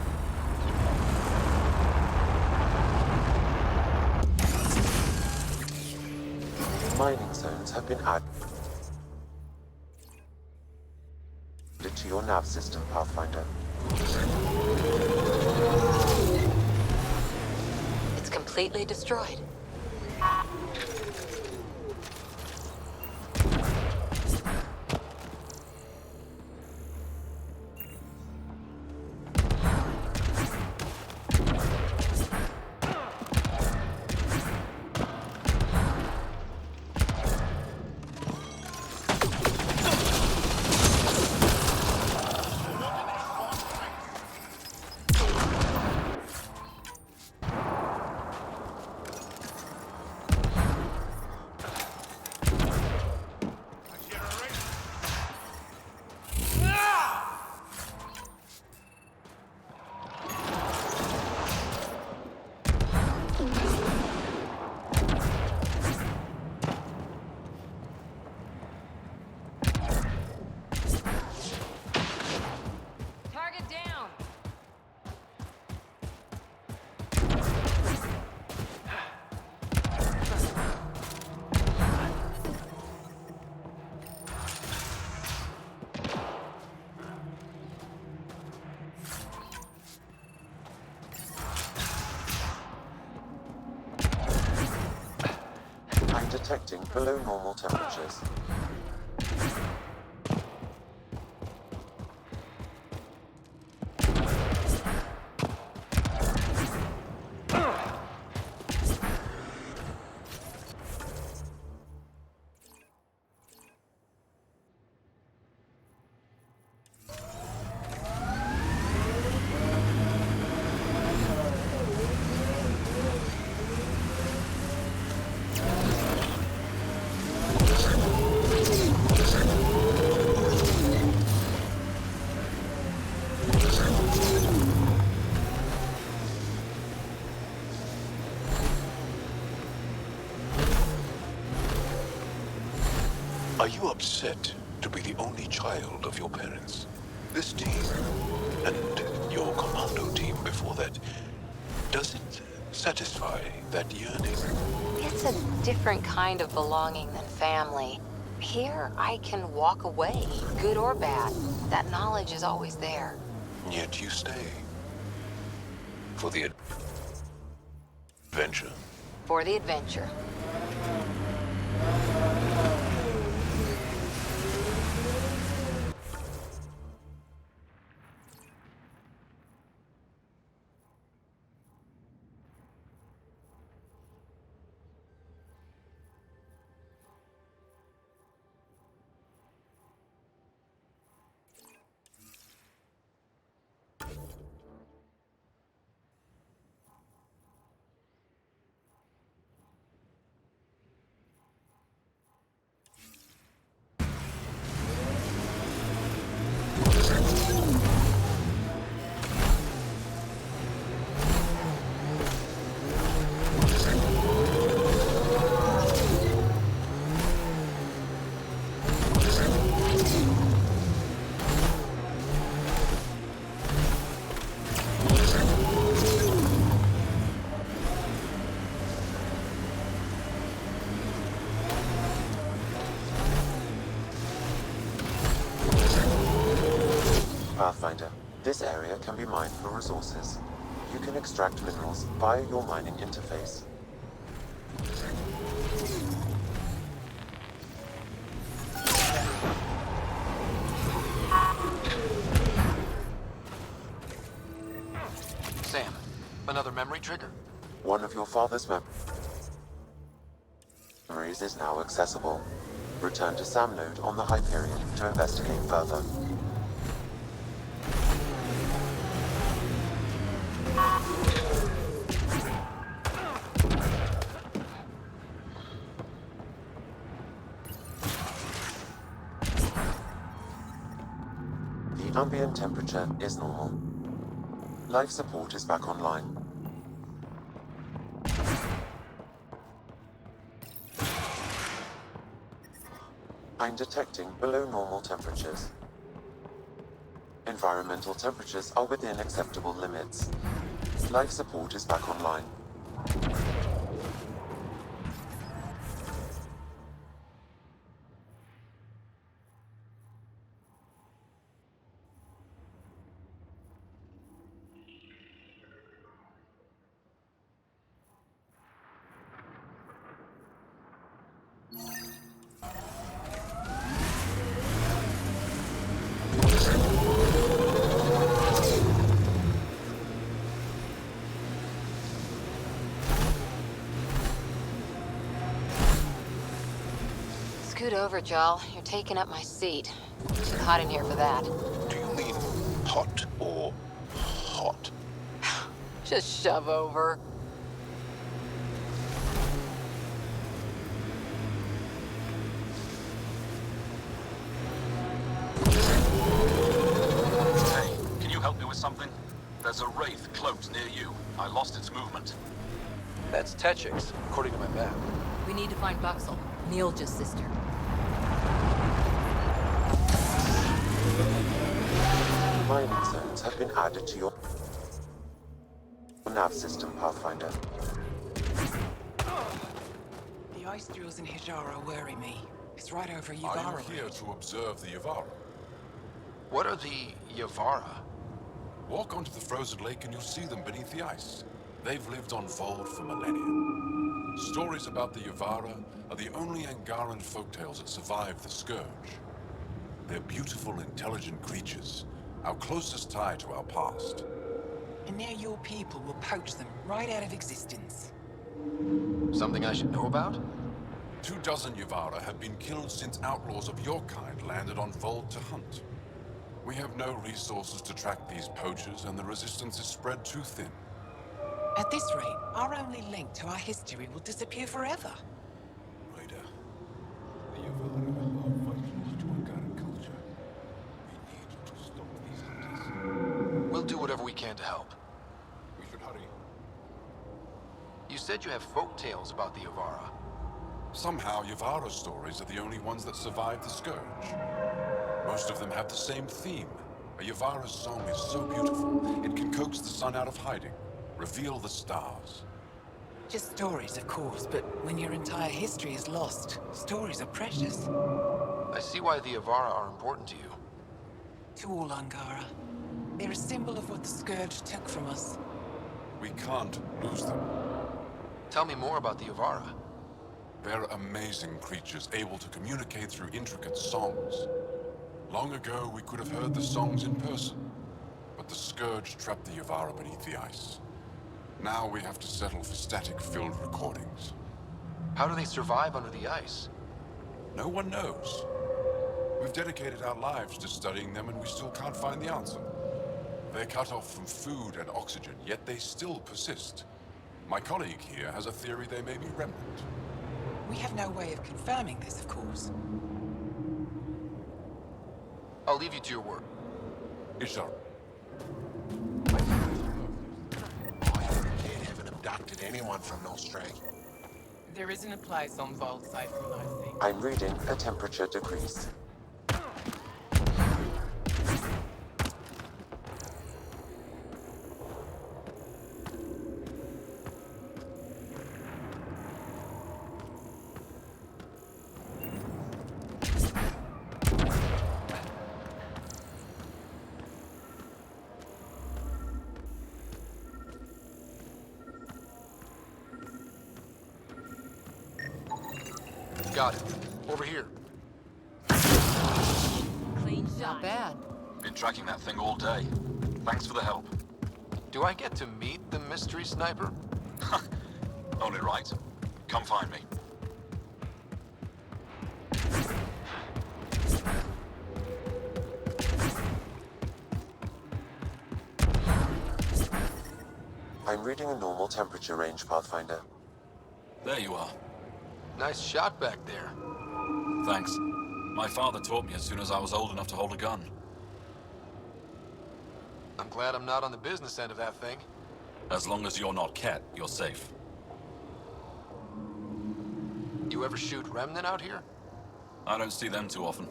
Mining zones have been added to your nav system, Pathfinder. It's completely destroyed. Target down. I'm detecting below normal temperatures. Are you upset to be the only child of your parents? This team and your commando team before that. Does it satisfy that yearning? It's a different kind of belonging than family. Here, I can walk away, good or bad. That knowledge is always there. Yet you stay. For the adventure. For the adventure. Pathfinder, this area can be mined for resources. You can extract minerals via your mining interface. Sam, another memory trigger? One of your father's memories is now accessible. Return to Sam Node on the Hyperion to investigate further. The ambient temperature is normal. Life support is back online. I'm detecting below normal temperatures. Environmental temperatures are within acceptable limits. Life support is back online. Scoot over, Jal. You're taking up my seat. Too hot in here for that. Do you mean hot or hot? Just shove over. Hey, can you help me with something? There's a wraith cloaked near you. I lost its movement. That's Techix, according to my map. We need to find Buxel, Neil's sister. Mining zones have been added to your nav system, Pathfinder. The ice drills in Hijara worry me. It's right over Are Yuvara. you here to observe the Yavara? What are the Yavara? Walk onto the frozen lake and you'll see them beneath the ice. They've lived on Vold for millennia. Stories about the Yavara are the only Angaran folktales that survived the Scourge. They're beautiful, intelligent creatures, our closest tie to our past. And now your people will poach them right out of existence. Something I should know about? 24 Yavara have been killed since outlaws of your kind landed on Vold to hunt. We have no resources to track these poachers, and the resistance is spread too thin. At this rate, our only link to our history will disappear forever. Raider, the Yavara are vitals to Angaran culture. We need to stop these hunters. We'll do whatever we can to help. We should hurry. You said you have folk tales about the Yavara. Somehow, Yavara stories are the only ones that survived the Scourge. Most of them have the same theme, A Yavara's song is so beautiful, it can coax the sun out of hiding, reveal the stars. Just stories, of course, but when your entire history is lost, stories are precious. I see why the Yavara are important to you. To all Angara. They're a symbol of what the Scourge took from us. We can't lose them. Tell me more about the Yavara. They're amazing creatures, able to communicate through intricate songs. Long ago, we could have heard the songs in person, but the Scourge trapped the Yavara beneath the ice. Now we have to settle for static-filled recordings. How do they survive under the ice? No one knows. We've dedicated our lives to studying them, and we still can't find the answer. They're cut off from food and oxygen, yet they still persist. My colleague here has a theory they may be remnant. We have no way of confirming this, of course. I'll leave you to your work. Ishar. They haven't abducted anyone from Nostray. There isn't a place on Vault safe from those things. I'm reading a temperature decrease. Got it. Over here. Clean shot. Not bad. Been tracking that thing all day. Thanks for the help. Do I get to meet the mystery sniper? Only right. Come find me. I'm reading a normal temperature range, Pathfinder. There you are. Nice shot back there. Thanks. My father taught me as soon as I was old enough to hold a gun. I'm glad I'm not on the business end of that thing. As long as you're not Cat, you're safe. You ever shoot Remnant out here? I don't see them too often.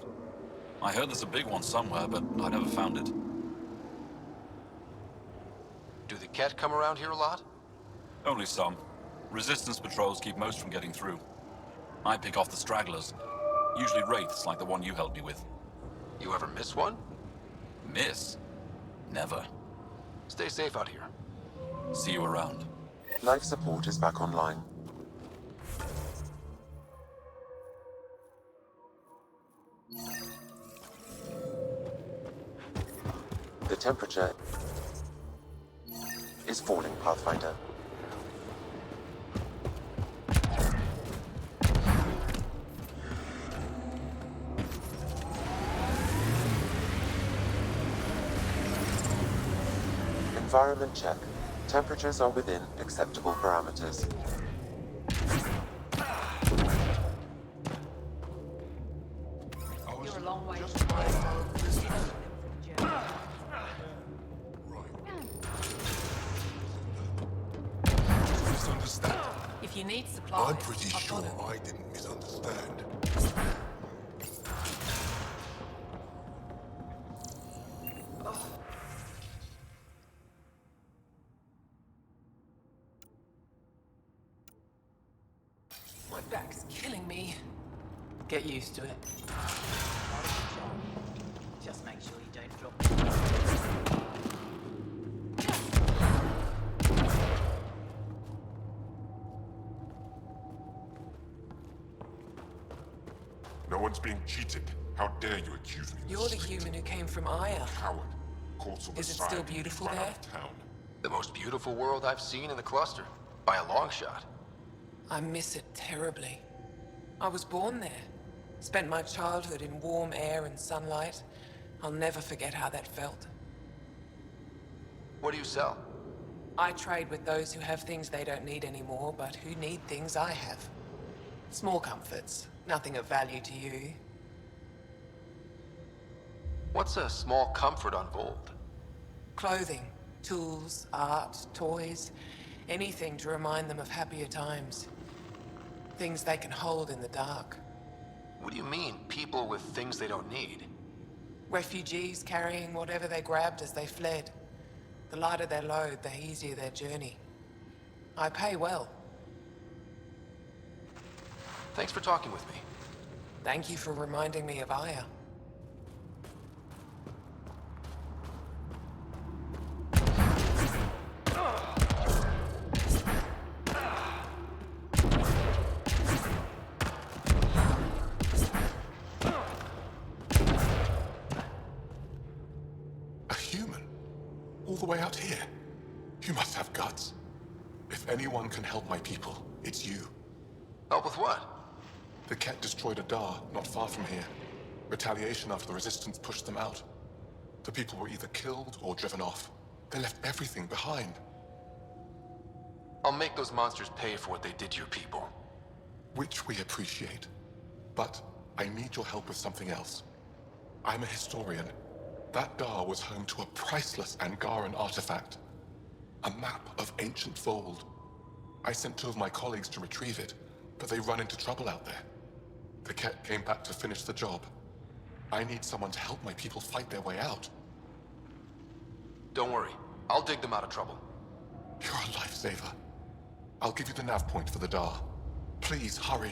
I heard there's a big one somewhere, but I never found it. Do the Cat come around here a lot? Only some. Resistance patrols keep most from getting through. I pick off the stragglers. Usually wraiths like the one you helped me with. You ever miss one? Miss? Never. Stay safe out here. See you around. Life support is back online. The temperature is falling, Pathfinder. Environment check. Temperatures are within acceptable parameters. You're a long way. Misunderstand. If you need supplies, I'm pretty I've sure got 'em. I didn't misunderstand. My back's killing me. Get used to it. Just make sure you don't drop. No one's being cheated. How dare you accuse me of You're the this? human who came from Aya. Coward. Caught on the Is it side still and beautiful run there? out of town. The most beautiful world I've seen in the cluster. By a long shot. I miss it terribly. I was born there. Spent my childhood in warm air and sunlight. I'll never forget how that felt. What do you sell? I trade with those who have things they don't need anymore, but who need things I have. Small comforts, nothing of value to you. What's a small comfort on Vold? Clothing, tools, art, toys, anything to remind them of happier times. Things they can hold in the dark. What do you mean, people with things they don't need? Refugees carrying whatever they grabbed as they fled. The lighter their load, the easier their journey. I pay well. Thanks for talking with me. Thank you for reminding me of Aya. A human? All the way out here? You must have guts. If anyone can help my people, it's you. Help with what? The Ket destroyed a Dar not far from here. Retaliation after the Resistance pushed them out. The people were either killed or driven off. They left everything behind. I'll make those monsters pay for what they did to your people. Which we appreciate. But I need your help with something else. I'm a historian. That Dar was home to a priceless Angaran artifact. A map of ancient Vold. I sent 2 of my colleagues to retrieve it, but they run into trouble out there. The Ket came back to finish the job. I need someone to help my people fight their way out. Don't worry. I'll dig them out of trouble. You're a lifesaver. I'll give you the nav point for the Dar. Please, hurry.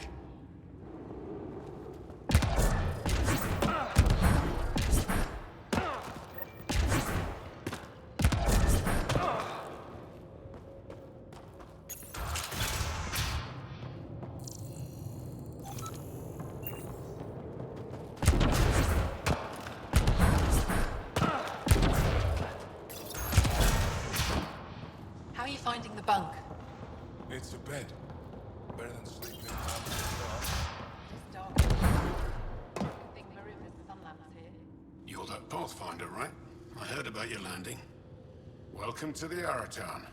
How are you finding the bunk? It's a bed. Better than sleeping. Good thing Maria's sun lamps here. You're that Pathfinder, right? I heard about your landing. Welcome to the Araton.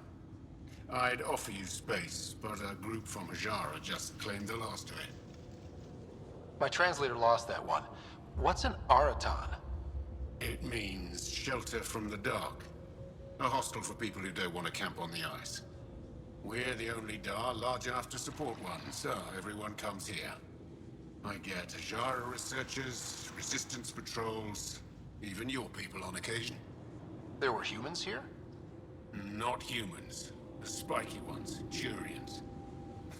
I'd offer you space, but a group from Hajara just claimed the last of it. My translator lost that one. What's an Araton? It means shelter from the dark. A hostel for people who don't want to camp on the ice. We're the only Dar large enough to support one, so everyone comes here. I get Hajara researchers, resistance patrols, even your people on occasion. There were humans here? Not humans. The spiky ones, Turians.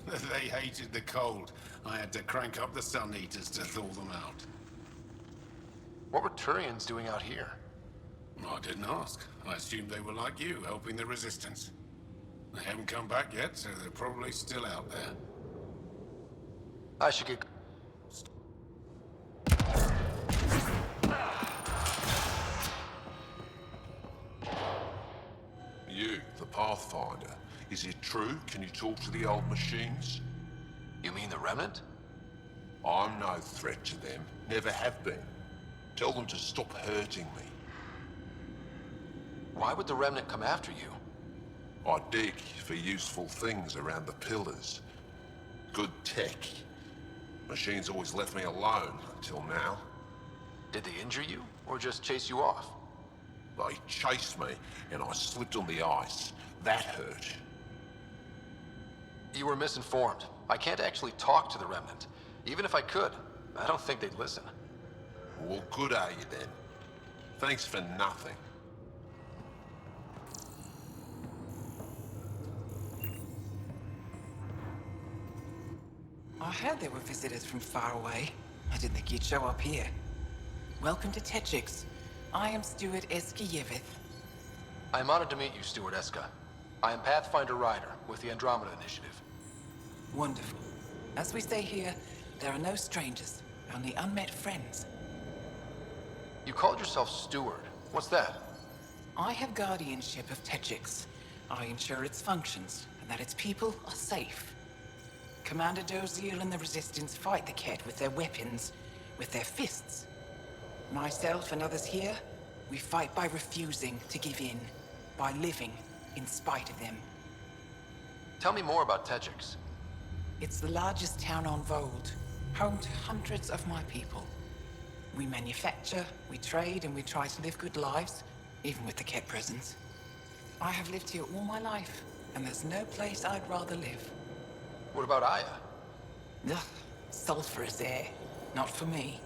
They hated the cold. I had to crank up the sun eaters to thaw them out. What were Turians doing out here? I didn't ask. I assumed they were like you, helping the Resistance. They haven't come back yet, so they're probably still out there. I should get... You, the Pathfinder. Is it true? Can you talk to the old machines? You mean the Remnant? I'm no threat to them. Never have been. Tell them to stop hurting me. Why would the Remnant come after you? I dig for useful things around the pillars. Good tech. Machines always left me alone, until now. Did they injure you, or just chase you off? They chased me, and I slipped on the ice. That hurt. You were misinformed. I can't actually talk to the Remnant. Even if I could, I don't think they'd listen. Well, good are you then? Thanks for nothing. I heard there were visitors from far away. I didn't think you'd show up here. Welcome to Techix. I am Steward Eskiyevith. I am honored to meet you, Steward Eska. I am Pathfinder Ryder with the Andromeda Initiative. Wonderful. As we say here, there are no strangers, only unmet friends. You called yourself Steward. What's that? I have guardianship of Techix. I ensure its functions, and that its people are safe. Commander Doziel and the Resistance fight the Ket with their weapons, with their fists. Myself and others here, we fight by refusing to give in, by living in spite of them. Tell me more about Techix. It's the largest town on Vold, home to hundreds of my people. We manufacture, we trade, and we try to live good lives, even with the Ket presence. I have lived here all my life, and there's no place I'd rather live. What about Aya? Ugh, sulfurous air. Not for me.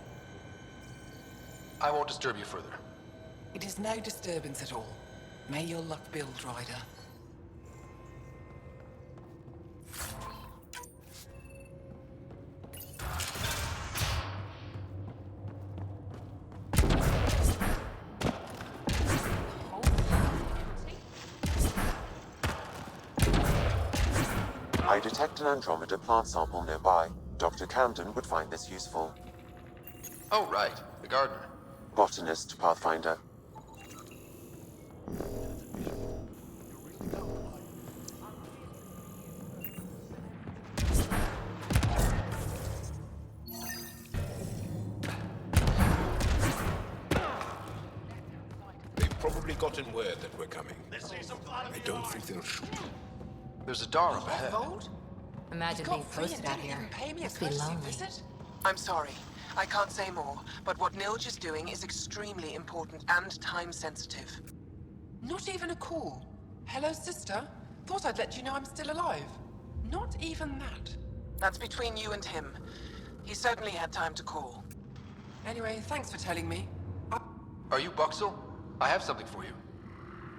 I won't disturb you further. It is no disturbance at all. May your luck build, Ryder. I detect an Andromeda plant sample nearby. Dr. Camden would find this useful. Oh, right. The gardener. Botanist, Pathfinder. They've probably gotten word that we're coming. I don't think they'll shoot. There's a door up ahead. Imagine being posted out here. Must be lonely. I'm sorry. I can't say more, but what Nilge is doing is extremely important and time-sensitive. Not even a call. Hello, sister. Thought I'd let you know I'm still alive. Not even that. That's between you and him. He certainly had time to call. Anyway, thanks for telling me. Are you Buxel? I have something for you.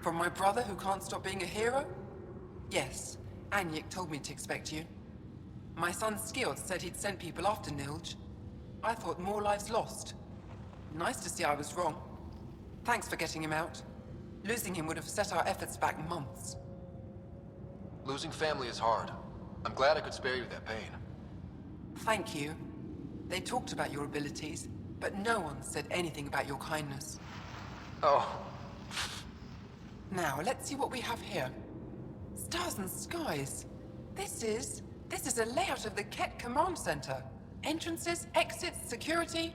From my brother who can't stop being a hero? Yes. Anyek told me to expect you. My son Skjord said he'd sent people after Nilge. I thought more lives lost. Nice to see I was wrong. Thanks for getting him out. Losing him would have set our efforts back months. Losing family is hard. I'm glad I could spare you that pain. Thank you. They talked about your abilities, but no one said anything about your kindness. Oh. Now, let's see what we have here. Stars and skies. This is a layout of the Ket Command Center. Entrances, exits, security.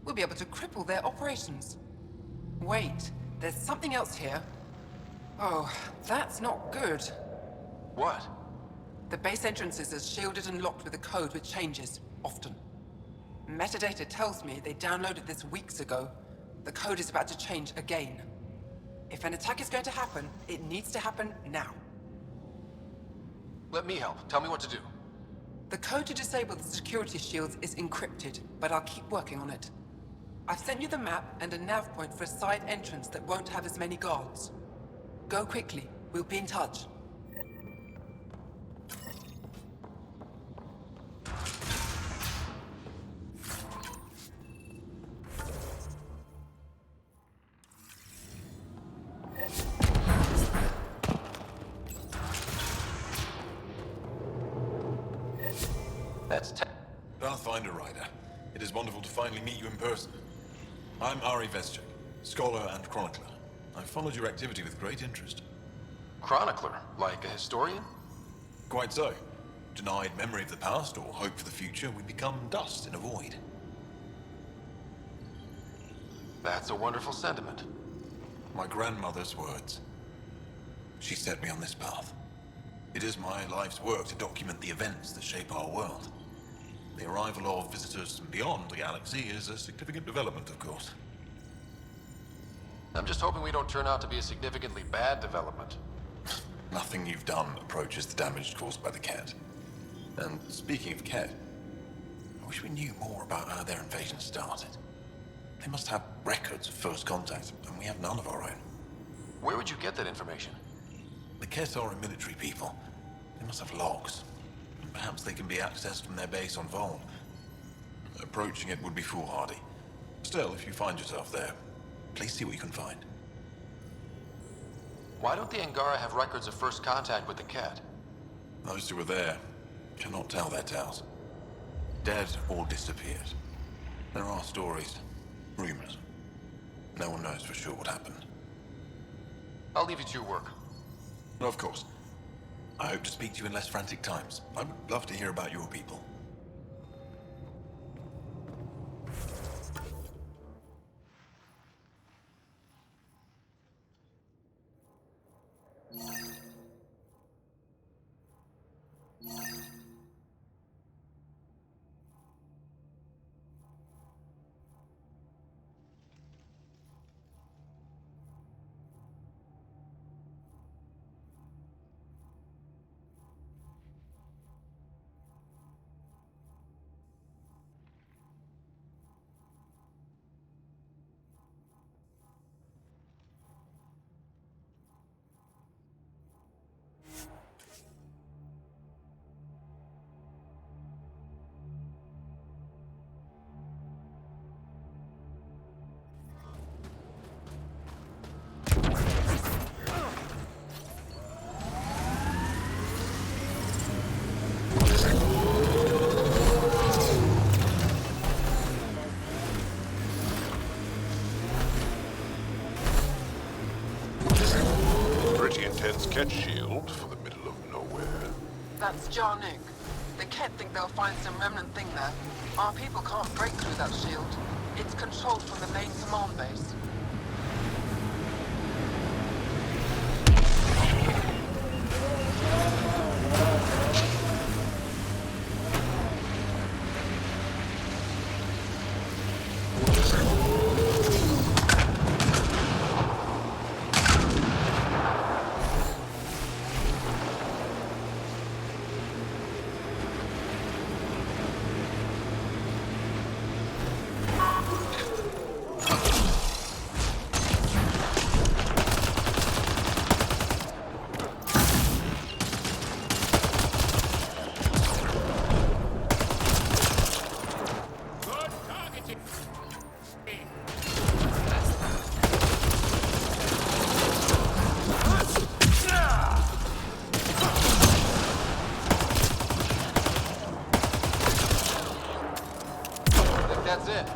We'll be able to cripple their operations. Wait, there's something else here. Oh, that's not good. What? The base entrances are shielded and locked with a code which changes, often. Metadata tells me they downloaded this weeks ago. The code is about to change again. If an attack is going to happen, it needs to happen now. Let me help. Tell me what to do. The code to disable the security shields is encrypted, but I'll keep working on it. I've sent you the map and a nav point for a side entrance that won't have as many guards. Go quickly. We'll be in touch. Pathfinder Rider, it is wonderful to finally meet you in person. I'm Ari Veschek, scholar and chronicler. I've followed your activity with great interest. Chronicler? Like a historian? Quite so. Denied memory of the past or hope for the future, we become dust in a void. That's a wonderful sentiment. My grandmother's words. She set me on this path. It is my life's work to document the events that shape our world. The arrival of visitors from beyond the galaxy is a significant development, of course. I'm just hoping we don't turn out to be a significantly bad development. Nothing you've done approaches the damage caused by the Ket. And speaking of Ket, I wish we knew more about how their invasion started. They must have records of first contact, and we have none of our own. Where would you get that information? The Ket are a military people. They must have logs. Perhaps they can be accessed from their base on Vol. Approaching it would be foolhardy. Still, if you find yourself there, please see what you can find. Why don't the Angara have records of first contact with the Ket? Those who were there cannot tell their tales. Dead or disappeared. There are stories, rumors. No one knows for sure what happened. I'll leave you to your work. Of course. I hope to speak to you in less frantic times. I would love to hear about your people. intense cat shield for the middle of nowhere. That's Jarnook. The Kett think they'll find some remnant thing there. Our people can't break through that shield. It's controlled from the main command base. That's it.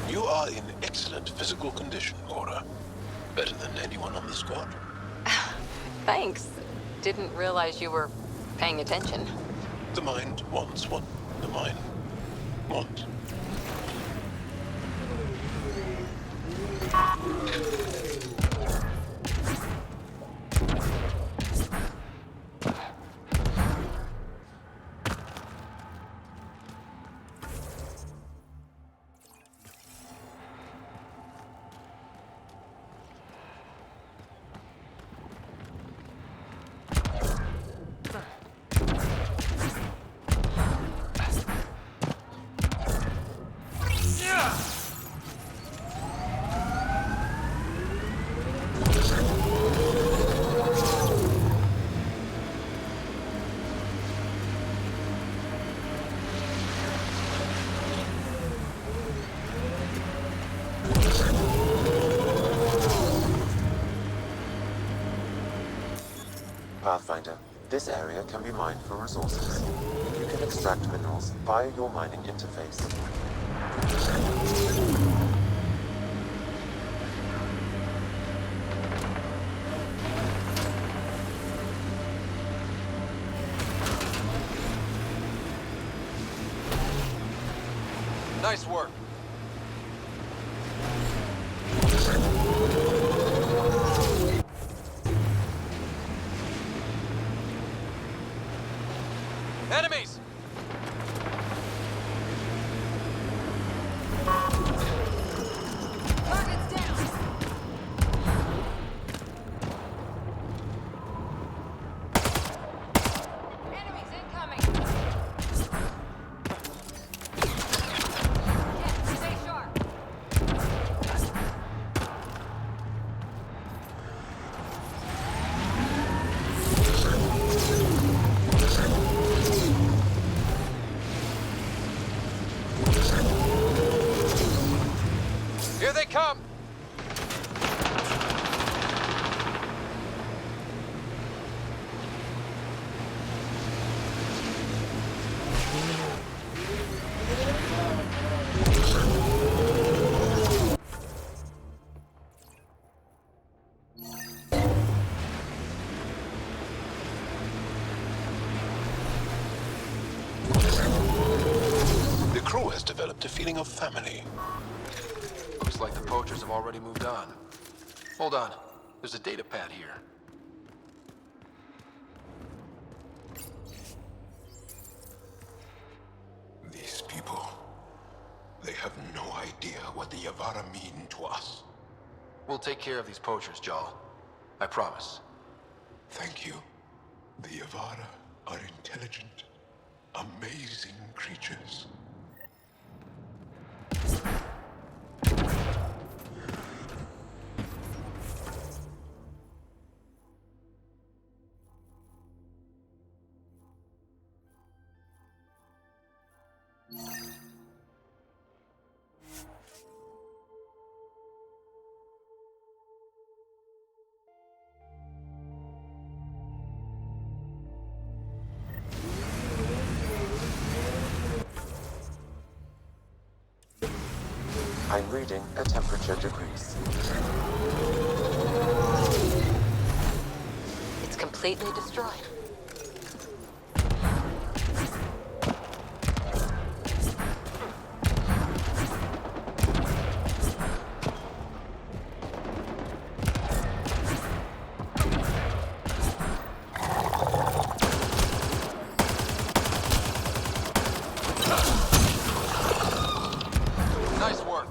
You are in excellent physical condition, Cora. Better than anyone on the squad. Thanks. Didn't realize you were paying attention. The mind wants what the mind wants. Pathfinder, this area can be mined for resources. You can extract minerals via your mining interface. Nice work. Enemies! Target's down! Enemies incoming! Kett, stay sharp! Here they come! The crew has developed a feeling of family. Looks like the poachers have already moved on. Hold on. There's a data pad here. These people, they have no idea what the Yavara mean to us. We'll take care of these poachers, Jarl. I promise. Thank you, The Yavara are intelligent, amazing creatures. I'm reading a temperature decrease. It's completely destroyed. Nice work.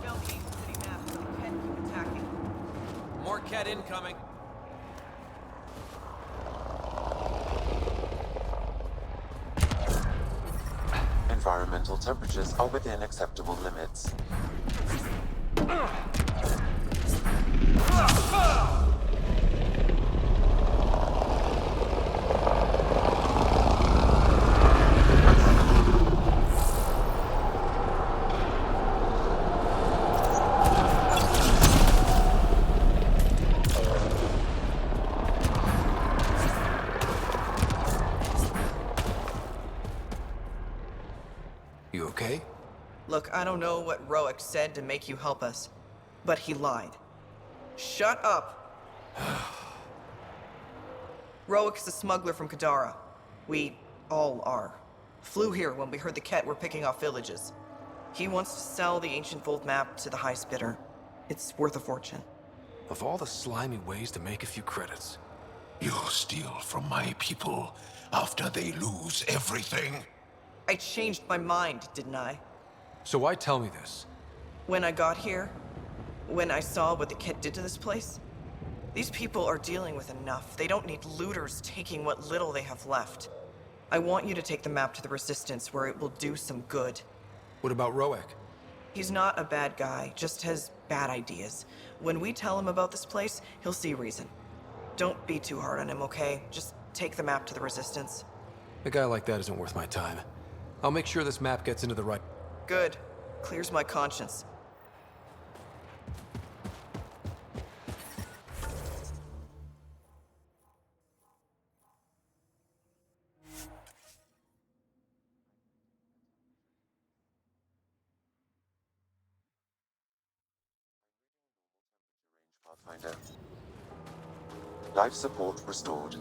More Ket incoming. Environmental temperatures are within acceptable limits. You okay? Look, I don't know what Roic said to make you help us, but he lied. Shut up! Roic's a smuggler from Kadara. We all are. Flew here when we heard the Ket were picking off villages. He wants to sell the ancient Fold map to the highest bidder. It's worth a fortune. Of all the slimy ways to make a few credits. You steal from my people after they lose everything. I changed my mind, didn't I? So why tell me this? When I got here, when I saw what the Ket did to this place, these people are dealing with enough. They don't need looters taking what little they have left. I want you to take the map to the Resistance where it will do some good. What about Roic? He's not a bad guy, just has bad ideas. When we tell him about this place, he'll see reason. Don't be too hard on him, okay? Just take the map to the Resistance. A guy like that isn't worth my time. I'll make sure this map gets into the right... Good. Clears my conscience. Pathfinder. Life support restored.